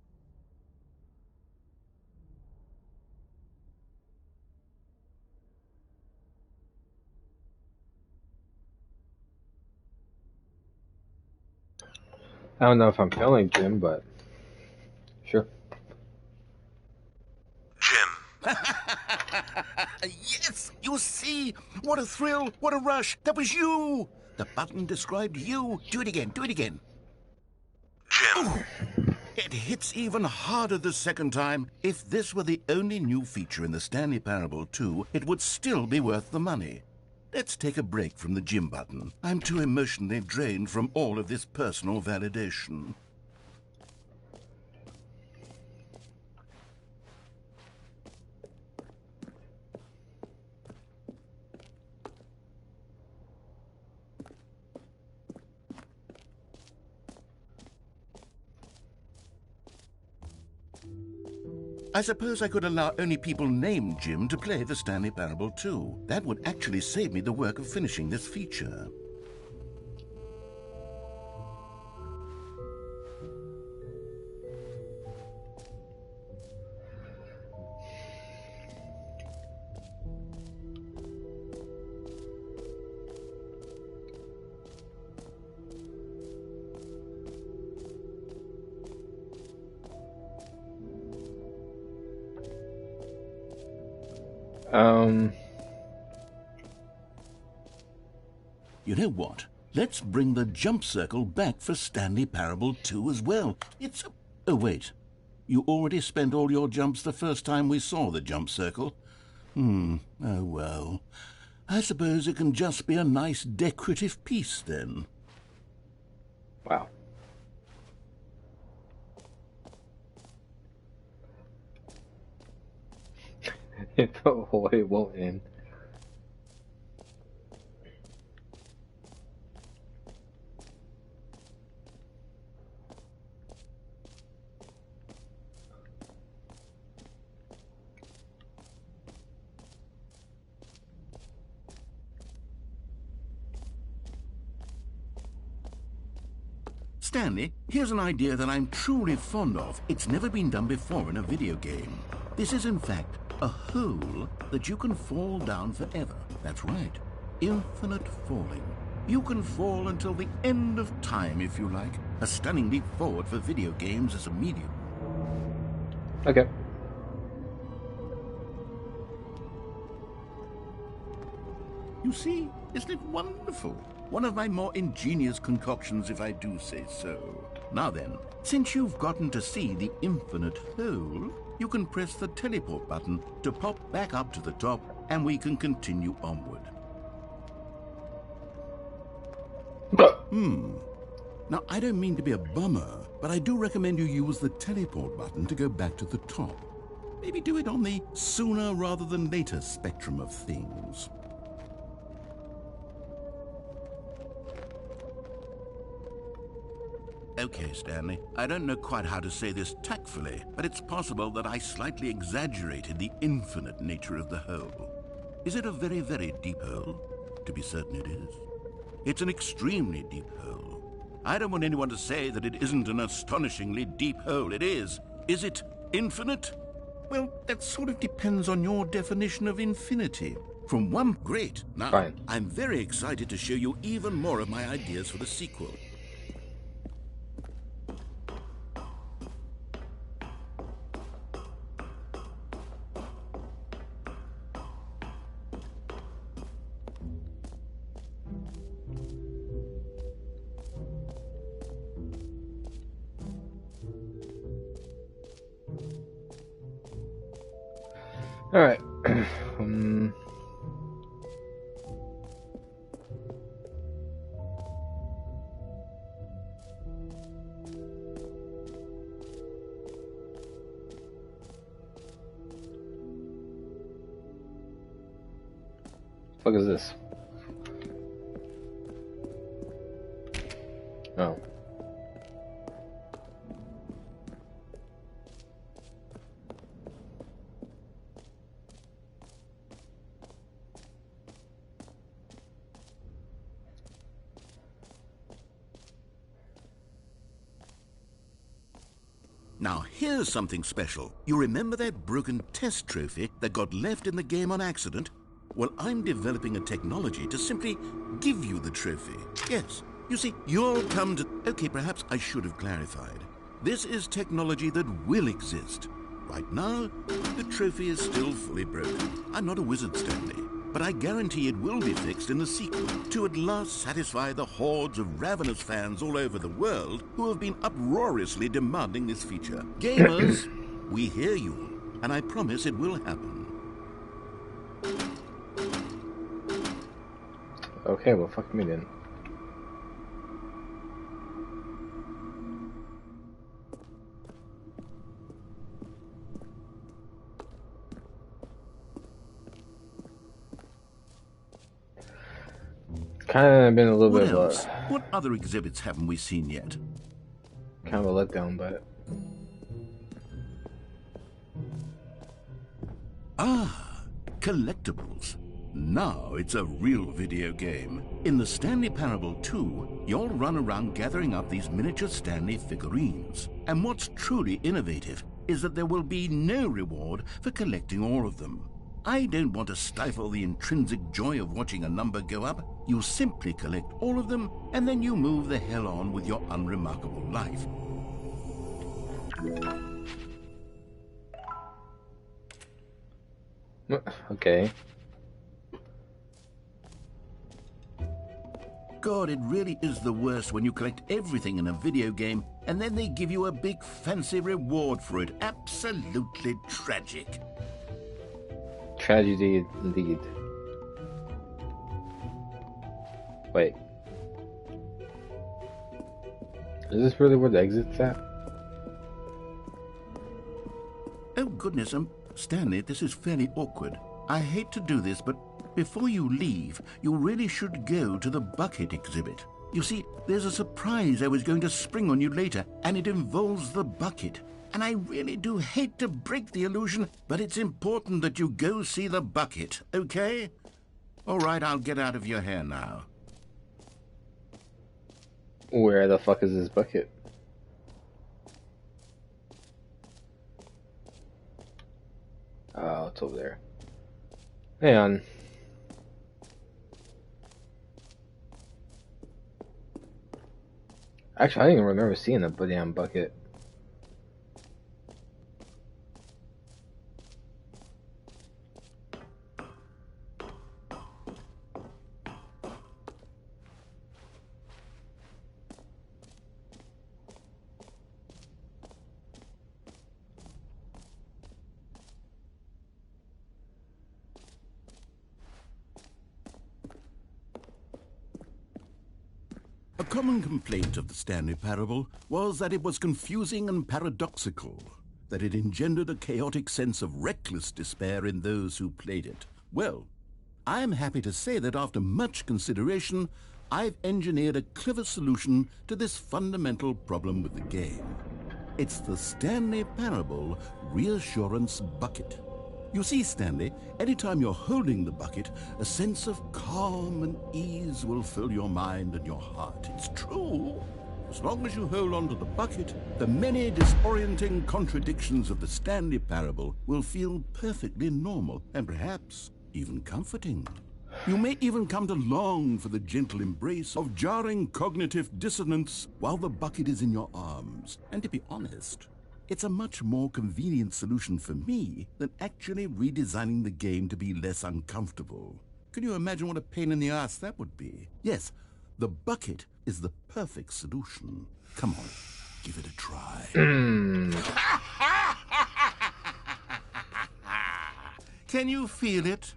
I don't know if I'm feeling Jim, but sure. Jim. Yes! You see? What a thrill! What a rush! That was you! The button described you. Do it again. Do it again. Jim. Ooh. It hits even harder the second time. If this were the only new feature in the Stanley Parable 2, it would still be worth the money. Let's take a break from the Jim button. I'm too emotionally drained from all of this personal validation. I suppose I could allow only people named Jim to play the Stanley Parable 2. That would actually save me the work of finishing this feature. Um, You know what? Let's bring the jump circle back for Stanley Parable 2 as well. It's... Oh, wait. You already spent all your jumps the first time we saw the jump circle. Oh, well. I suppose it can just be a nice decorative piece, then. wow. It won't end. Stanley, here's an idea that I'm truly fond of. It's never been done before in a video game. This is, in fact, a hole that you can fall down forever. That's right. Infinite falling. You can fall until the end of time, if you like. A stunning leap forward for video games as a medium. Okay. You see, isn't it wonderful? One of my more ingenious concoctions, if I do say so. Now then, since you've gotten to see the infinite hole, you can press the teleport button to pop back up to the top, and we can continue onward. Now, I don't mean to be a bummer, but I do recommend you use the teleport button to go back to the top. Maybe do it on the sooner rather than later spectrum of things. Okay, Stanley, I don't know quite how to say this tactfully, but it's possible that I slightly exaggerated the infinite nature of the hole. Is it a very, very deep hole? To be certain it is. It's an extremely deep hole. I don't want anyone to say that it isn't an astonishingly deep hole. It is. Is it infinite? Well, that sort of depends on your definition of infinity. From one... Great. Now, Fine. I'm very excited to show you even more of my ideas for the sequel. All right. What is this? Oh. Now, here's something special. You remember that broken test trophy that got left in the game on accident? Well, I'm developing a technology to simply give you the trophy. Yes. You see, you'll come to... Okay, perhaps I should have clarified. This is technology that will exist. Right now, the trophy is still fully broken. I'm not a wizard, Stanley, but I guarantee it will be fixed in the sequel to at last satisfy the hordes of ravenous fans all over the world who have been uproariously demanding this feature. Gamers, we hear you, and I promise it will happen. Okay, well, fuck me then. Kind of been a little What bit else? of What other exhibits haven't we seen yet? a kind of a letdown, but Ah, collectibles. Now it's a real video game. In the Stanley Parable 2, you'll run around gathering up these miniature Stanley figurines. And what's truly innovative is that there will be no reward for collecting all of them. I don't want to stifle the intrinsic joy of watching a number go up. You simply collect all of them, and then you move the hell on with your unremarkable life. Okay. God, it really is the worst when you collect everything in a video game and then they give you a big fancy reward for it. Absolutely tragic. Tragedy indeed. Wait. Is this really where the exit's at? Oh, goodness, Stanley, this is fairly awkward. I hate to do this, but before you leave, you really should go to the bucket exhibit. You see, there's a surprise I was going to spring on you later, and it involves the bucket. And I really do hate to break the illusion, but it's important that you go see the bucket, okay? All right, I'll get out of your hair now. Where the fuck is this bucket? Oh, it's over there. Hang on. Actually, I don't even remember seeing the damn bucket. A common complaint of the Stanley Parable was that it was confusing and paradoxical, that it engendered a chaotic sense of reckless despair in those who played it. Well, I am happy to say that after much consideration, I've engineered a clever solution to this fundamental problem with the game. It's the Stanley Parable Reassurance Bucket. You see, Stanley, anytime you're holding the bucket, a sense of calm and ease will fill your mind and your heart. It's true. As long as you hold on to the bucket, the many disorienting contradictions of the Stanley Parable will feel perfectly normal and perhaps even comforting. You may even come to long for the gentle embrace of jarring cognitive dissonance while the bucket is in your arms. And to be honest, it's a much more convenient solution for me than actually redesigning the game to be less uncomfortable. Can you imagine what a pain in the ass that would be? Yes, the bucket is the perfect solution. Come on, give it a try. Can you feel it?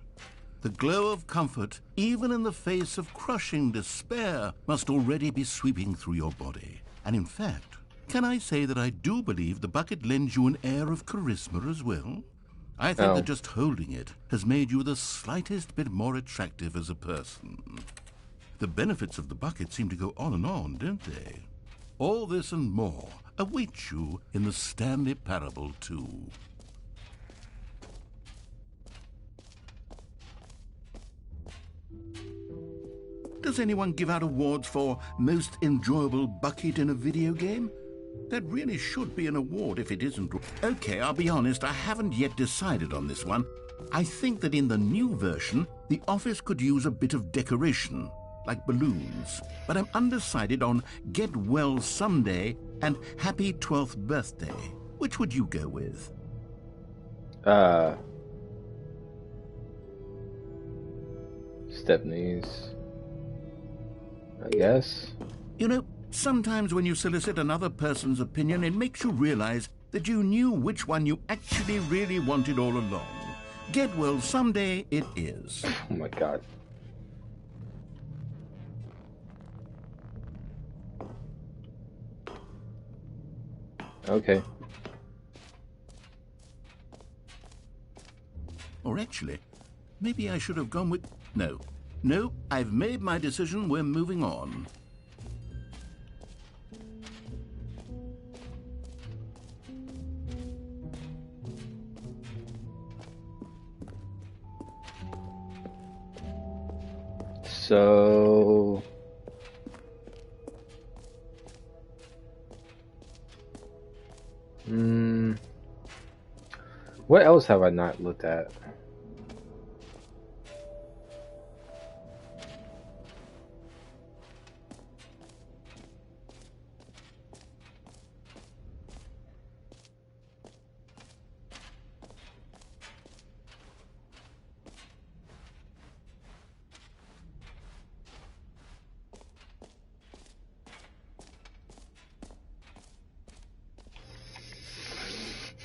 The glow of comfort, even in the face of crushing despair, must already be sweeping through your body. And in fact, can I say that I do believe the bucket lends you an air of charisma as well? I think that just holding it has made you the slightest bit more attractive as a person. The benefits of the bucket seem to go on and on, don't they? All this and more await you in the Stanley Parable 2. Does anyone give out awards for most enjoyable bucket in a video game? That really should be an award if it isn't. Okay, I'll be honest, I haven't yet decided on this one. I think that in the new version, the office could use a bit of decoration, like balloons. But I'm undecided on Get Well Someday and Happy 12th Birthday. Which would you go with? Stepney's, I guess. You know, sometimes when you solicit another person's opinion, it makes you realize that you knew which one you actually really wanted all along. Get Well Someday it is. Oh my god. Okay. Or actually, maybe I should have gone with... No, I've made my decision. We're moving on. So... What else have I not looked at?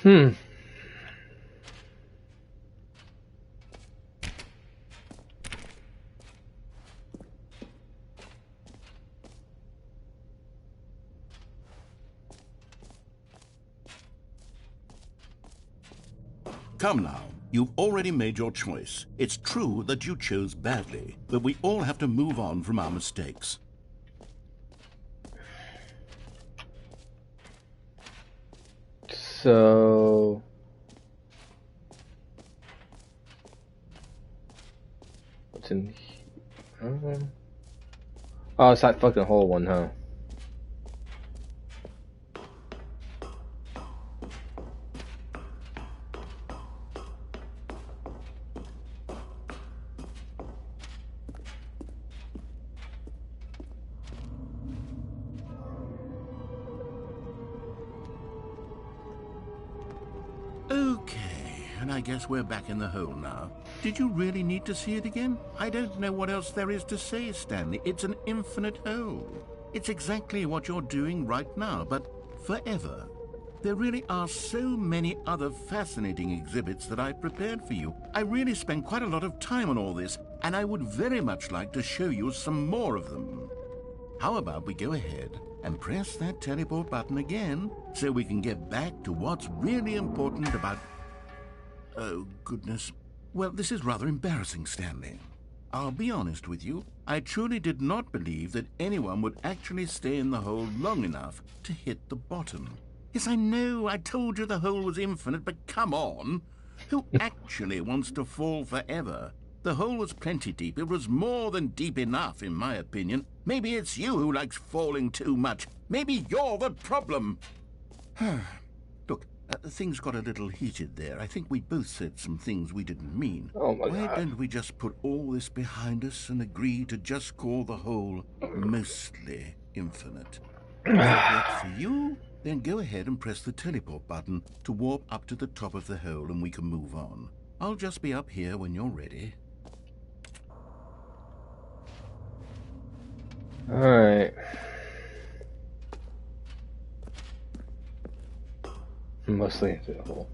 Hmm. Come now, you've already made your choice. It's true that you chose badly, but we all have to move on from our mistakes. So... what's in here? Oh, it's that fucking whole one, huh? Okay, and I guess we're back in the hole now. Did you really need to see it again? I don't know what else there is to say, Stanley. It's an infinite hole. It's exactly what you're doing right now, but forever. There really are so many other fascinating exhibits that I've prepared for you. I really spent quite a lot of time on all this, and I would very much like to show you some more of them. How about we go ahead and press that teleport button again so we can get back to what's really important about... Oh, goodness. Well, this is rather embarrassing, Stanley. I'll be honest with you. I truly did not believe that anyone would actually stay in the hole long enough to hit the bottom. Yes, I know, I told you the hole was infinite, but come on. Who actually wants to fall forever? The hole was plenty deep. It was more than deep enough, in my opinion. Maybe it's you who likes falling too much. Maybe you're the problem. Look, things got a little heated there. I think we both said some things we didn't mean. Oh my Why God. don't we just put all this behind us and agree to just call the hole mostly infinite? If it works for you, then go ahead and press the teleport button to warp up to the top of the hole and we can move on. I'll just be up here when you're ready. Alright. Mostly into the hole.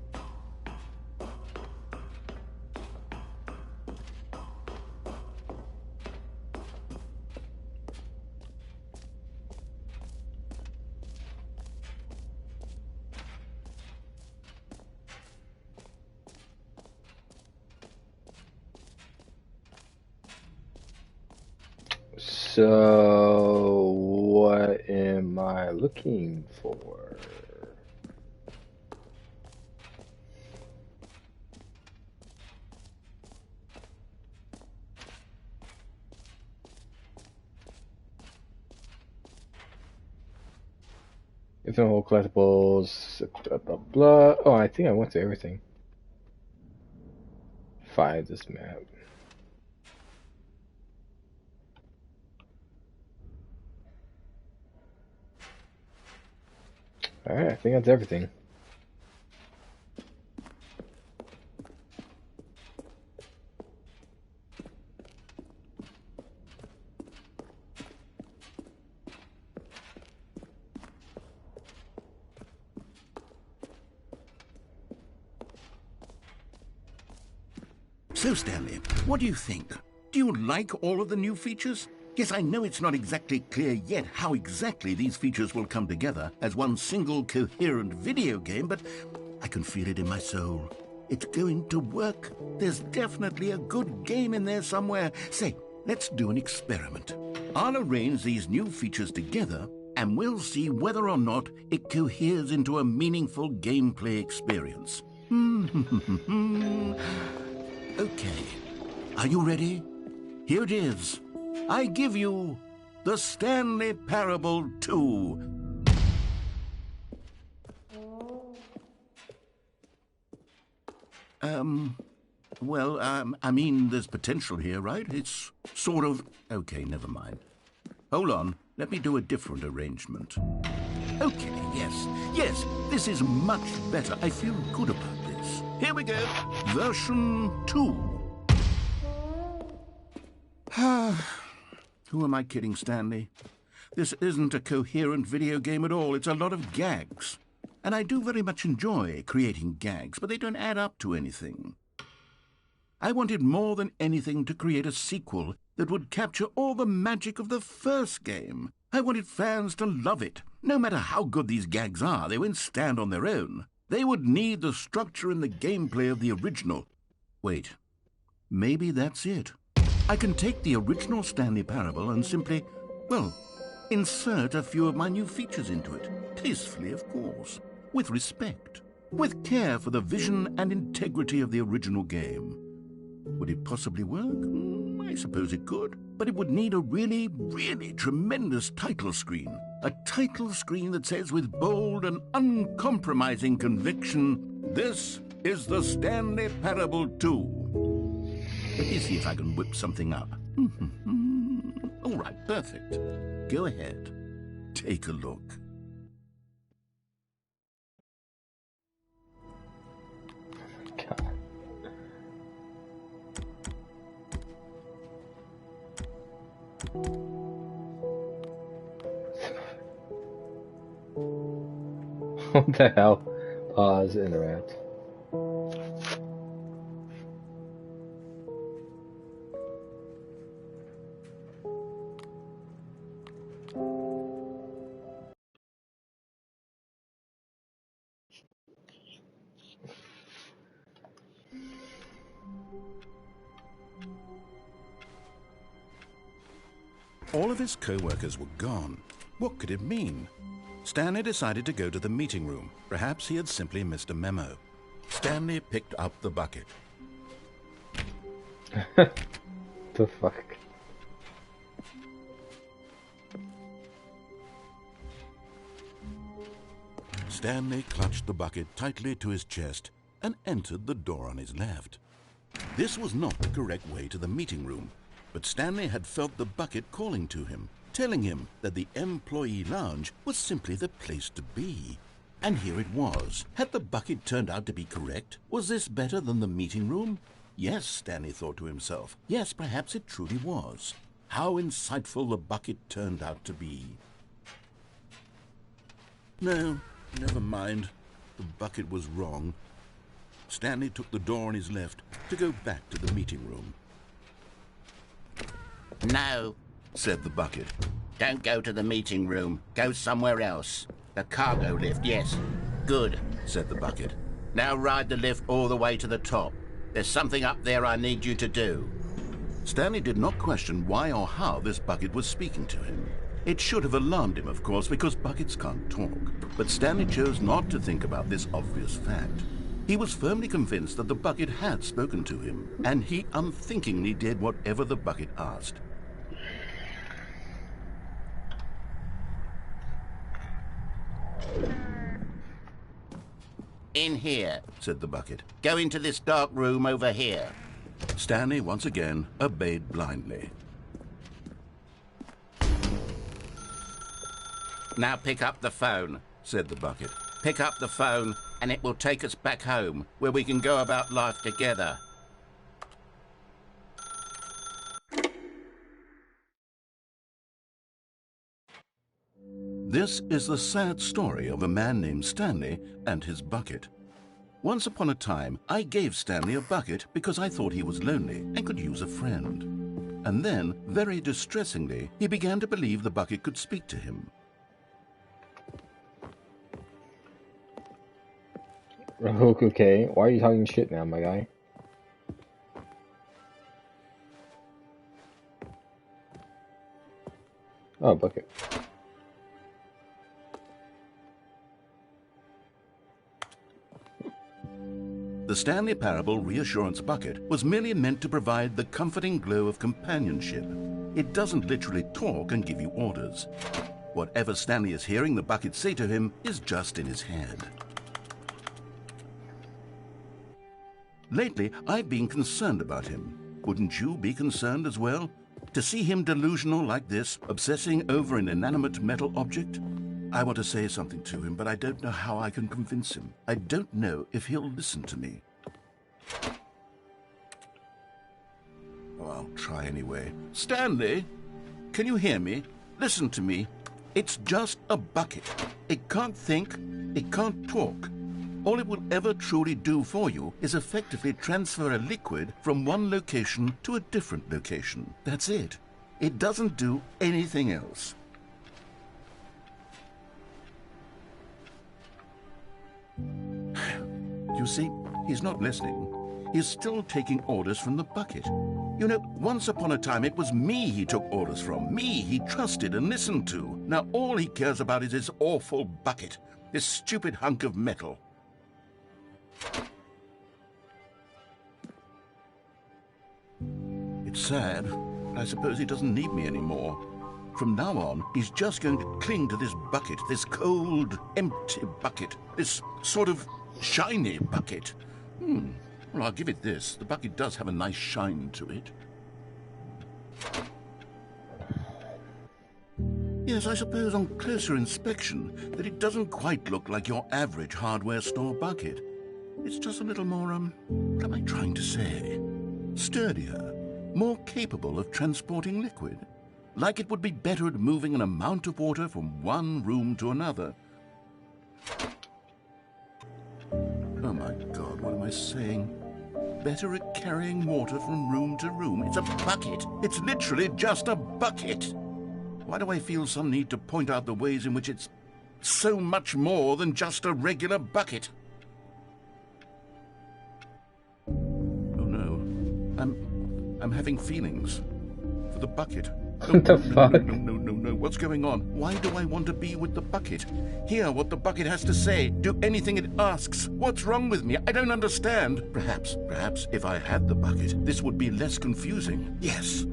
So, what am I looking for? Infinite hole collectibles, blah blah blah. Oh, I think I went to everything. Find this map. Alright, I think that's everything. So, Stanley, what do you think? Do you like all of the new features? Yes, I know it's not exactly clear yet how exactly these features will come together as one single coherent video game, but I can feel it in my soul. It's going to work. There's definitely a good game in there somewhere. Say, let's do an experiment. I'll arrange these new features together, and we'll see whether or not it coheres into a meaningful gameplay experience. Okay, are you ready? Here it is. I give you the Stanley Parable 2. I mean, there's potential here, right? It's sort of... Okay, never mind. Hold on, let me do a different arrangement. Okay, yes, this is much better. I feel good about this. Here we go, version 2. Who am I kidding, Stanley? This isn't a coherent video game at all. It's a lot of gags. And I do very much enjoy creating gags, but they don't add up to anything. I wanted more than anything to create a sequel that would capture all the magic of the first game. I wanted fans to love it. No matter how good these gags are, they won't stand on their own. They would need the structure and the gameplay of the original. Wait, maybe that's it. I can take the original Stanley Parable and simply, well, insert a few of my new features into it. Tastefully, of course. With respect. With care for the vision and integrity of the original game. Would it possibly work? I suppose it could. But it would need a really, really tremendous title screen. A title screen that says with bold and uncompromising conviction, "This is the Stanley Parable 2. Let me see if I can whip something up. All right, perfect. Go ahead. Take a look. God. What the hell? Pause, interact. All of his co-workers were gone. What could it mean? Stanley decided to go to the meeting room. Perhaps he had simply missed a memo. Stanley picked up the bucket. The fuck? Stanley clutched the bucket tightly to his chest and entered the door on his left. This was not the correct way to the meeting room, but Stanley had felt the bucket calling to him, telling him that the employee lounge was simply the place to be. And here it was. Had the bucket turned out to be correct? Was this better than the meeting room? Yes, Stanley thought to himself. Yes, perhaps it truly was. How insightful the bucket turned out to be. No, never mind. The bucket was wrong. Stanley took the door on his left to go back to the meeting room. No, Said the bucket. don't go to the meeting room. Go somewhere else. The cargo lift, yes. Good. Said the bucket. Now ride the lift all the way to the top. There's something up there I need you to do. Stanley did not question why or how this bucket was speaking to him. It should have alarmed him, of course, because buckets can't talk. But Stanley chose not to think about this obvious fact. He was firmly convinced that the bucket had spoken to him, and he unthinkingly did whatever the bucket asked. In here. Said the bucket. Go into this dark room over here. Stanley once again obeyed blindly. Now pick up the phone. Said the bucket. Pick up the phone and it will take us back home, where we can go about life together. This is the sad story of a man named Stanley and his bucket. Once upon a time, I gave Stanley a bucket because I thought he was lonely and could use a friend. And then, very distressingly, he began to believe the bucket could speak to him. Okay, why are you talking shit now, my guy? Oh, bucket. The Stanley Parable Reassurance Bucket was merely meant to provide the comforting glow of companionship. It doesn't literally talk and give you orders. Whatever Stanley is hearing the bucket say to him is just in his head. Lately, I've been concerned about him. Wouldn't you be concerned as well? To see him delusional like this, obsessing over an inanimate metal object? I want to say something to him, but I don't know how I can convince him. I don't know if he'll listen to me. Oh, I'll try anyway. Stanley, can you hear me? Listen to me. It's just a bucket. It can't think, it can't talk. All it will ever truly do for you is effectively transfer a liquid from one location to a different location. That's it. It doesn't do anything else. You see, he's not listening. He's still taking orders from the bucket. You know, once upon a time it was me he took orders from. Me he trusted and listened to. Now all he cares about is his awful bucket. This stupid hunk of metal. It's sad, but I suppose he doesn't need me anymore. From now on, he's just going to cling to this bucket, this cold, empty bucket, this sort of shiny bucket. Well, I'll give it this. The bucket does have a nice shine to it. Yes, I suppose on closer inspection that it doesn't quite look like your average hardware store bucket. It's just a little more, what am I trying to say? Sturdier, more capable of transporting liquid. Like it would be better at moving an amount of water from one room to another. Oh my God, what am I saying? Better at carrying water from room to room. It's a bucket. It's literally just a bucket. Why do I feel some need to point out the ways in which it's so much more than just a regular bucket? Oh no, I'm having feelings for the bucket. What the fuck? No. What's going on? Why do I want to be with the bucket? Hear what the bucket has to say. Do anything it asks. What's wrong with me? I don't understand. Perhaps if I had the bucket, this would be less confusing. Yes,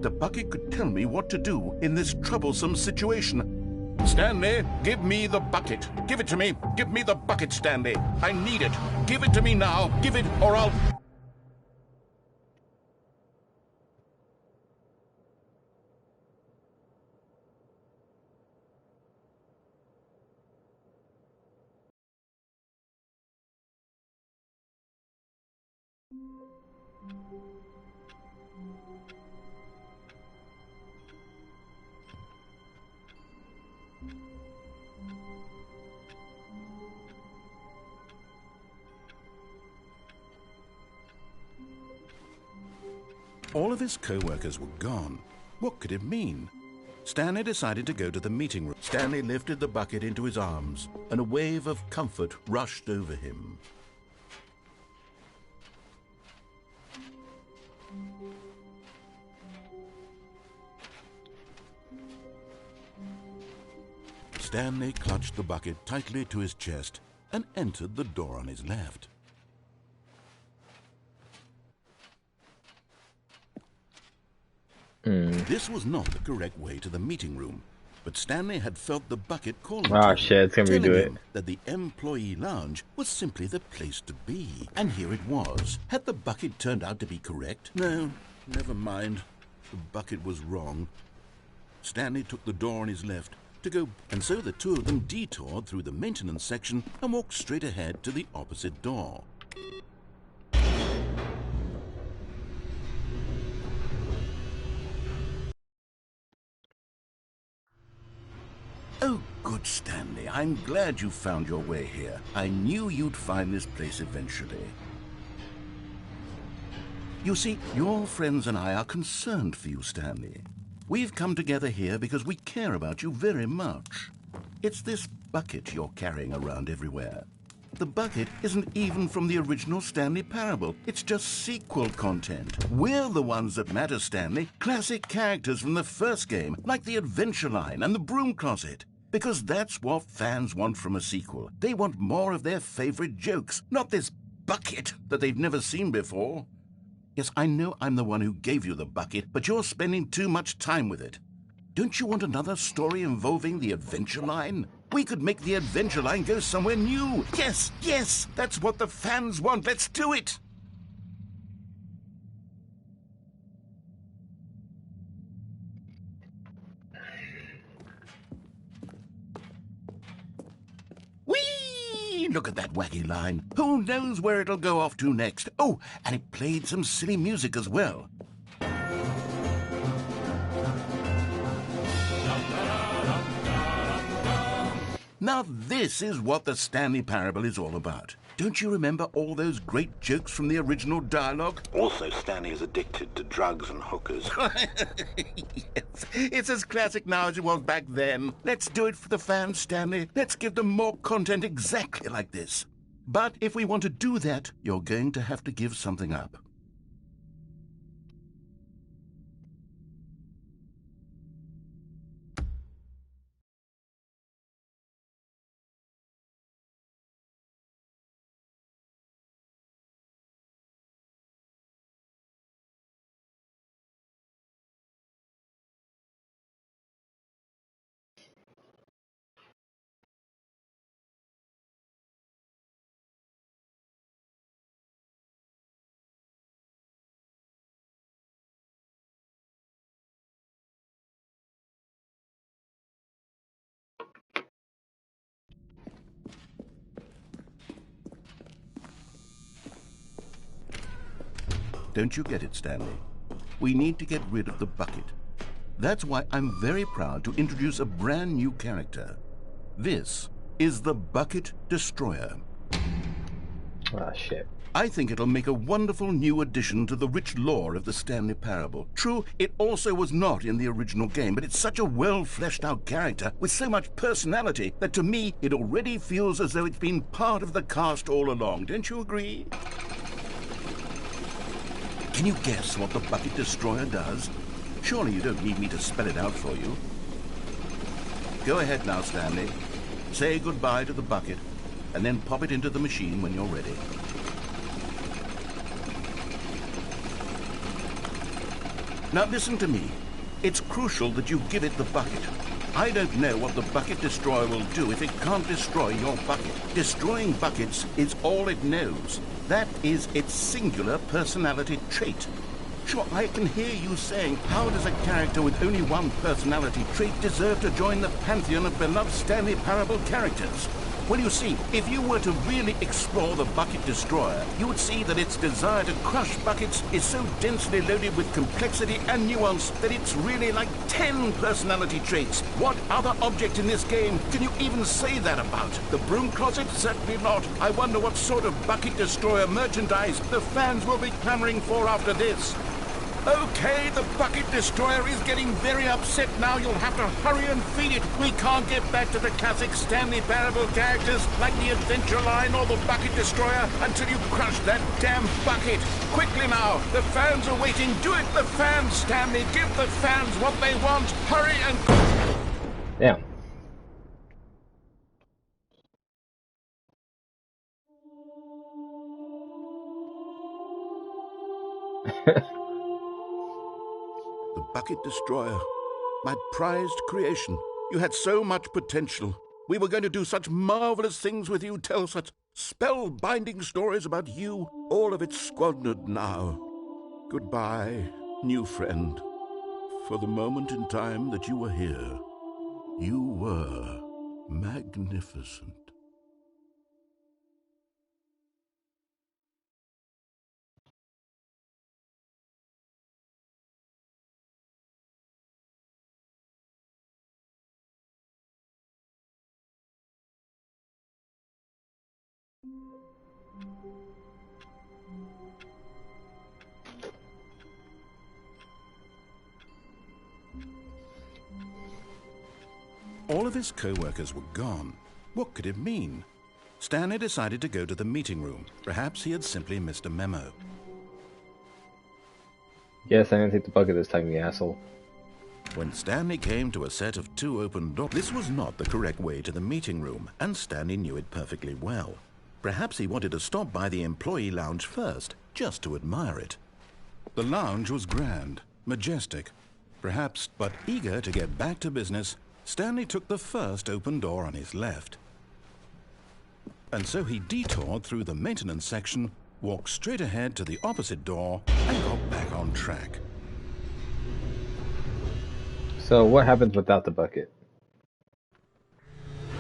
the bucket could tell me what to do in this troublesome situation. Stanley, give me the bucket. Give it to me. Give me the bucket, Stanley. I need it. Give it to me now. Give it or I'll... All of his co-workers were gone. What could it mean? Stanley decided to go to the meeting room. Stanley lifted the bucket into his arms, and a wave of comfort rushed over him. Stanley clutched the bucket tightly to his chest and entered the door on his left. This was not the correct way to the meeting room, but Stanley had felt the bucket calling to him, shit, it's gonna telling redo it. him that the employee lounge was simply the place to be. And here it was. Had the bucket turned out to be correct? No, never mind. The bucket was wrong. Stanley took the door on his left to go, and so the two of them detoured through the maintenance section and walked straight ahead to the opposite door. Oh, good Stanley. I'm glad you found your way here. I knew you'd find this place eventually. You see, your friends and I are concerned for you, Stanley. We've come together here because we care about you very much. It's this bucket you're carrying around everywhere. The bucket isn't even from the original Stanley Parable. It's just sequel content. We're the ones that matter, Stanley. Classic characters from the first game, like the Adventure Line and the Broom Closet. Because that's what fans want from a sequel. They want more of their favorite jokes, not this bucket that they've never seen before. Yes, I know I'm the one who gave you the bucket, but you're spending too much time with it. Don't you want another story involving the Adventure Line? We could make the Adventure Line go somewhere new. Yes, that's what the fans want. Let's do it. Whee! Look at that wacky line. Who knows where it'll go off to next? Oh, and it played some silly music as well. Now this is what the Stanley Parable is all about. Don't you remember all those great jokes from the original dialogue? Also, Stanley is addicted to drugs and hookers. Yes, it's as classic now as it was back then. Let's do it for the fans, Stanley. Let's give them more content exactly like this. But if we want to do that, you're going to have to give something up. Don't you get it, Stanley? We need to get rid of the bucket. That's why I'm very proud to introduce a brand new character. This is the Bucket Destroyer. Ah, shit. I think it'll make a wonderful new addition to the rich lore of the Stanley Parable. True, it also was not in the original game, but it's such a well-fleshed-out character with so much personality that to me it already feels as though it's been part of the cast all along. Don't you agree? Can you guess what the Bucket Destroyer does? Surely you don't need me to spell it out for you. Go ahead now, Stanley. Say goodbye to the bucket, and then pop it into the machine when you're ready. Now listen to me. It's crucial that you give it the bucket. I don't know what the Bucket Destroyer will do if it can't destroy your bucket. Destroying buckets is all it knows. That is its singular personality trait. Sure, I can hear you saying, how does a character with only one personality trait deserve to join the pantheon of beloved Stanley Parable characters? Well, you see, if you were to really explore the Bucket Destroyer, you would see that its desire to crush buckets is so densely loaded with complexity and nuance that it's really like 10 personality traits. What other object in this game can you even say that about? The broom closet? Certainly not. I wonder what sort of Bucket Destroyer merchandise the fans will be clamoring for after this. Okay, the Bucket Destroyer is getting very upset now. You'll have to hurry and feed it. We can't get back to the classic Stanley Parable characters like the Adventure Line or the Bucket Destroyer until you crush that damn bucket. Quickly now, the fans are waiting. Do it, the fans, Stanley. Give the fans what they want. Hurry and... Damn. The Bucket Destroyer. My prized creation. You had so much potential. We were going to do such marvelous things with you, tell such spell-binding stories about you. All of it squandered now. Goodbye, new friend. For the moment in time that you were here, you were magnificent. All of his co-workers were gone. What could it mean? Stanley decided to go to the meeting room. Perhaps he had simply missed a memo. Yes, I didn't take the bucket this time, you asshole. When Stanley came to a set of 2 open doors, this was not the correct way to the meeting room, and Stanley knew it perfectly well. Perhaps he wanted to stop by the employee lounge first, just to admire it. The lounge was grand, majestic, perhaps, but eager to get back to business, Stanley took the first open door on his left. And so he detoured through the maintenance section, walked straight ahead to the opposite door, and got back on track. So what happens without the bucket?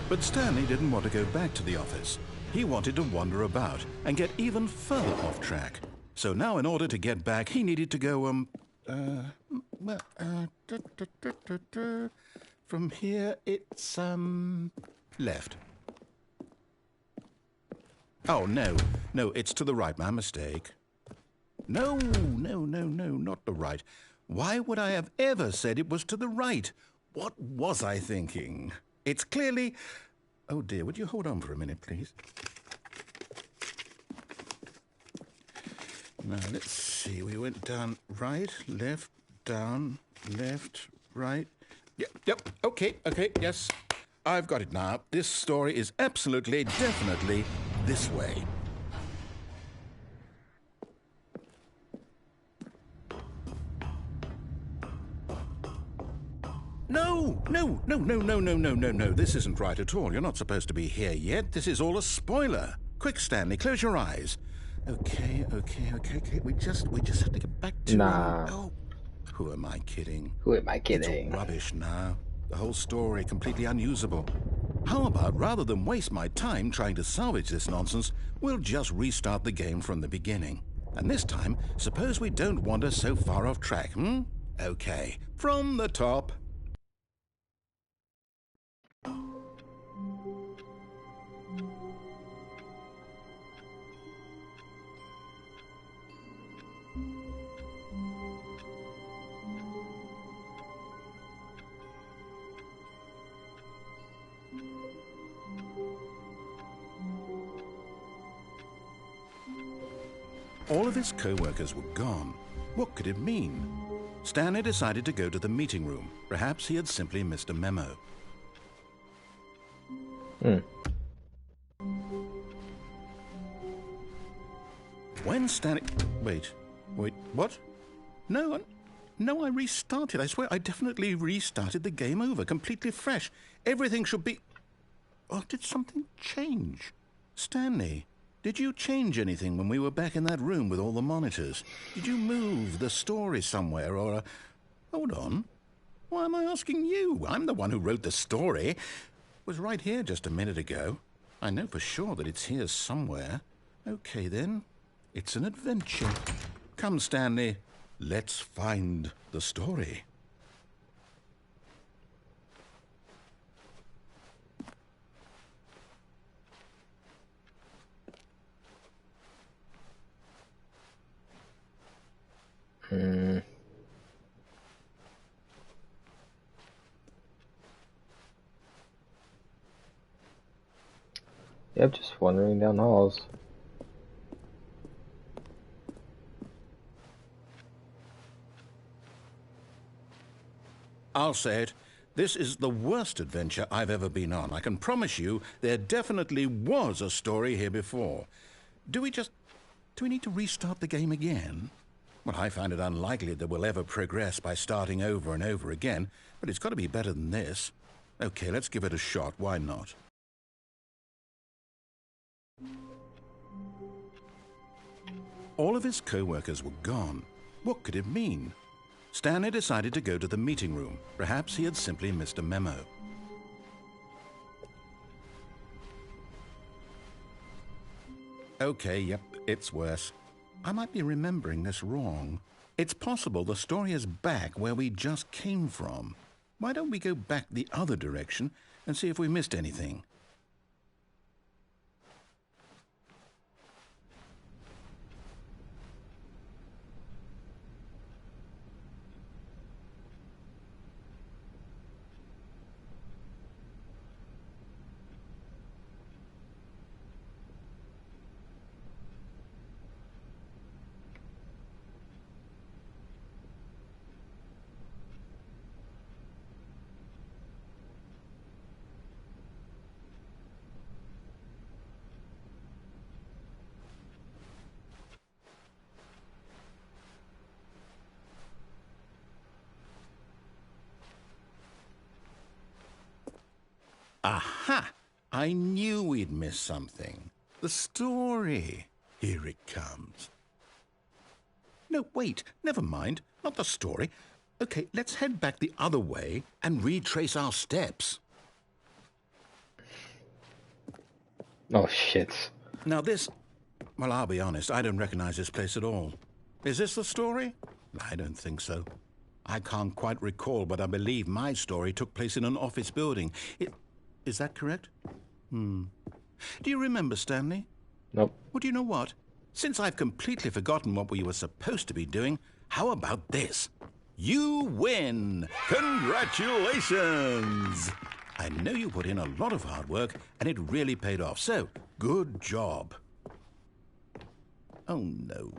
But Stanley didn't want to go back to the office. He wanted to wander about and get even further off track. So now in order to get back, he needed to go, from here it's, Left. Oh, no. No, it's to the right. My mistake. No, not the right. Why would I have ever said it was to the right? What was I thinking? It's clearly... Oh, dear, would you hold on for a minute, please? Now, let's see. We went down right, left, down, left, right. Yep, okay, yes. I've got it now. This story is absolutely, definitely this way. No. This isn't right at all. You're not supposed to be here yet. This is all a spoiler. Quick, Stanley, close your eyes. Okay. We just have to get back to... Nah. Oh, who am I kidding? Who am I kidding? It's all rubbish now. The whole story completely unusable. How about, rather than waste my time trying to salvage this nonsense, we'll just restart the game from the beginning. And this time, suppose we don't wander so far off track, Okay, from the top. All of his co-workers were gone. What could it mean? Stanley decided to go to the meeting room. Perhaps he had simply missed a memo. When Stanley... Wait, what? No, I restarted. I swear I definitely restarted the game over, completely fresh. Everything should be... Oh, did something change? Stanley, did you change anything when we were back in that room with all the monitors? Did you move the story somewhere or... Hold on. Why am I asking you? I'm the one who wrote the story. It was right here just a minute ago. I know for sure that it's here somewhere. Okay, then. It's an adventure. Come, Stanley. Let's find the story. Yep, just wandering down halls. I'll say it. This is the worst adventure I've ever been on. I can promise you there definitely was a story here before. Do we need to restart the game again? Well, I find it unlikely that we'll ever progress by starting over and over again, but it's got to be better than this. Okay, let's give it a shot. Why not? All of his co-workers were gone. What could it mean? Stanley decided to go to the meeting room. Perhaps he had simply missed a memo. Okay, yep, it's worse. I might be remembering this wrong. It's possible the story is back where we just came from. Why don't we go back the other direction and see if we missed anything? Aha! I knew we'd miss something. The story. Here it comes. No, wait. Never mind. Not the story. Okay, let's head back the other way and retrace our steps. Oh, shit. Now this... Well, I'll be honest. I don't recognize this place at all. Is this the story? I don't think so. I can't quite recall, but I believe my story took place in an office building. Is that correct? Do you remember, Stanley? Nope. Well, do you know what? Since I've completely forgotten what we were supposed to be doing, how about this? You win! Congratulations! I know you put in a lot of hard work, and it really paid off, so good job. Oh, no.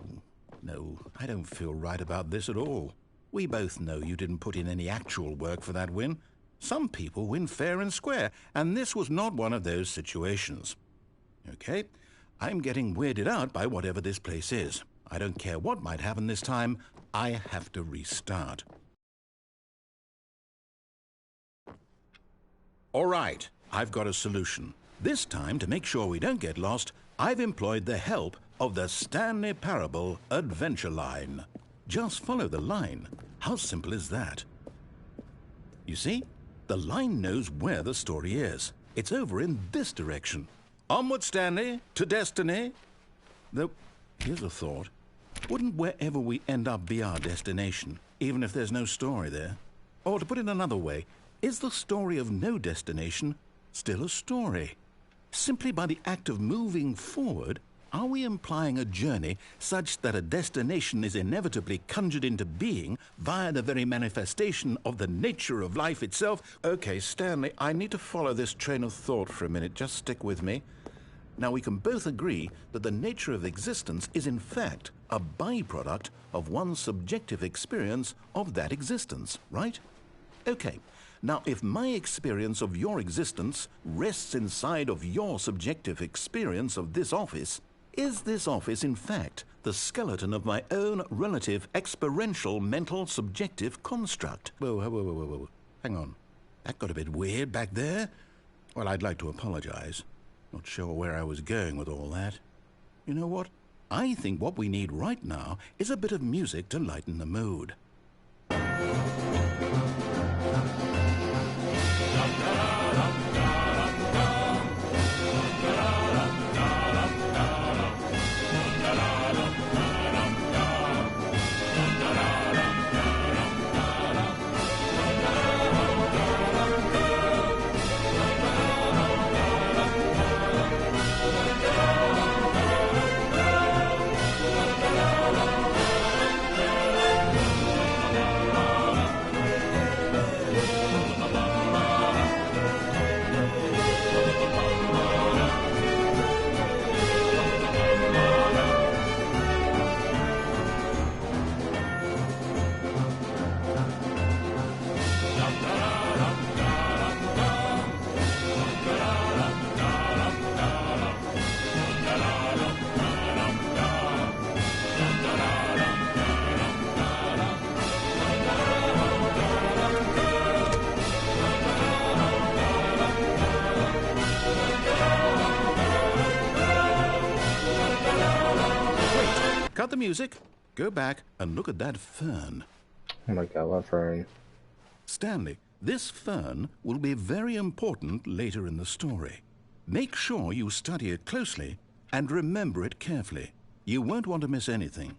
No, I don't feel right about this at all. We both know you didn't put in any actual work for that win. Some people win fair and square, and this was not one of those situations. Okay, I'm getting weirded out by whatever this place is. I don't care what might happen this time. I have to restart. All right, I've got a solution. This time, to make sure we don't get lost, I've employed the help of the Stanley Parable Adventure Line. Just follow the line. How simple is that? You see, the line knows where the story is. It's over in this direction. Onward, Stanley, to destiny. Though, here's a thought. Wouldn't wherever we end up be our destination, even if there's no story there? Or to put it another way, is the story of no destination still a story? Simply by the act of moving forward, are we implying a journey such that a destination is inevitably conjured into being via the very manifestation of the nature of life itself? Okay, Stanley, I need to follow this train of thought for a minute. Just stick with me. Now, we can both agree that the nature of existence is in fact a byproduct of one's subjective experience of that existence, right? Okay. Now, if my experience of your existence rests inside of your subjective experience of this office, is this office, in fact, the skeleton of my own relative experiential mental subjective construct? Whoa. Hang on. That got a bit weird back there. Well, I'd like to apologize. Not sure where I was going with all that. You know what? I think what we need right now is a bit of music to lighten the mood. Cut the music, go back and look at that fern. Oh my god, what fern? Stanley, this fern will be very important later in the story. Make sure you study it closely and remember it carefully. You won't want to miss anything.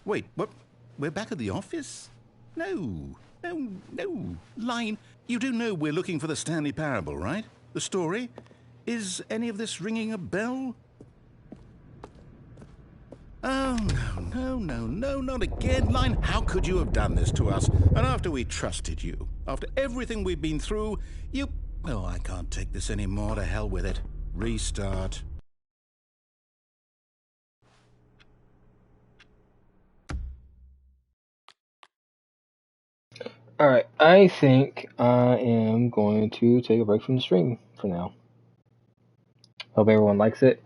Wait, what? We're back at the office? No. Line, you do know we're looking for the Stanley Parable, right? The story? Is any of this ringing a bell? Oh, no, not again. Line, how could you have done this to us? And after we trusted you, after everything we've been through, you... Oh, I can't take this anymore. To hell with it. Restart. Alright, I think I am going to take a break from the stream for now. Hope everyone likes it.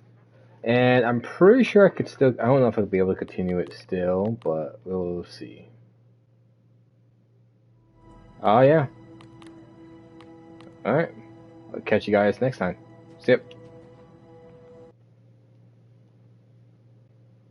And I'm pretty sure I could still, I don't know if I'll be able to continue it still, but we'll see. Oh yeah. Alright. I'll catch you guys next time. See ya.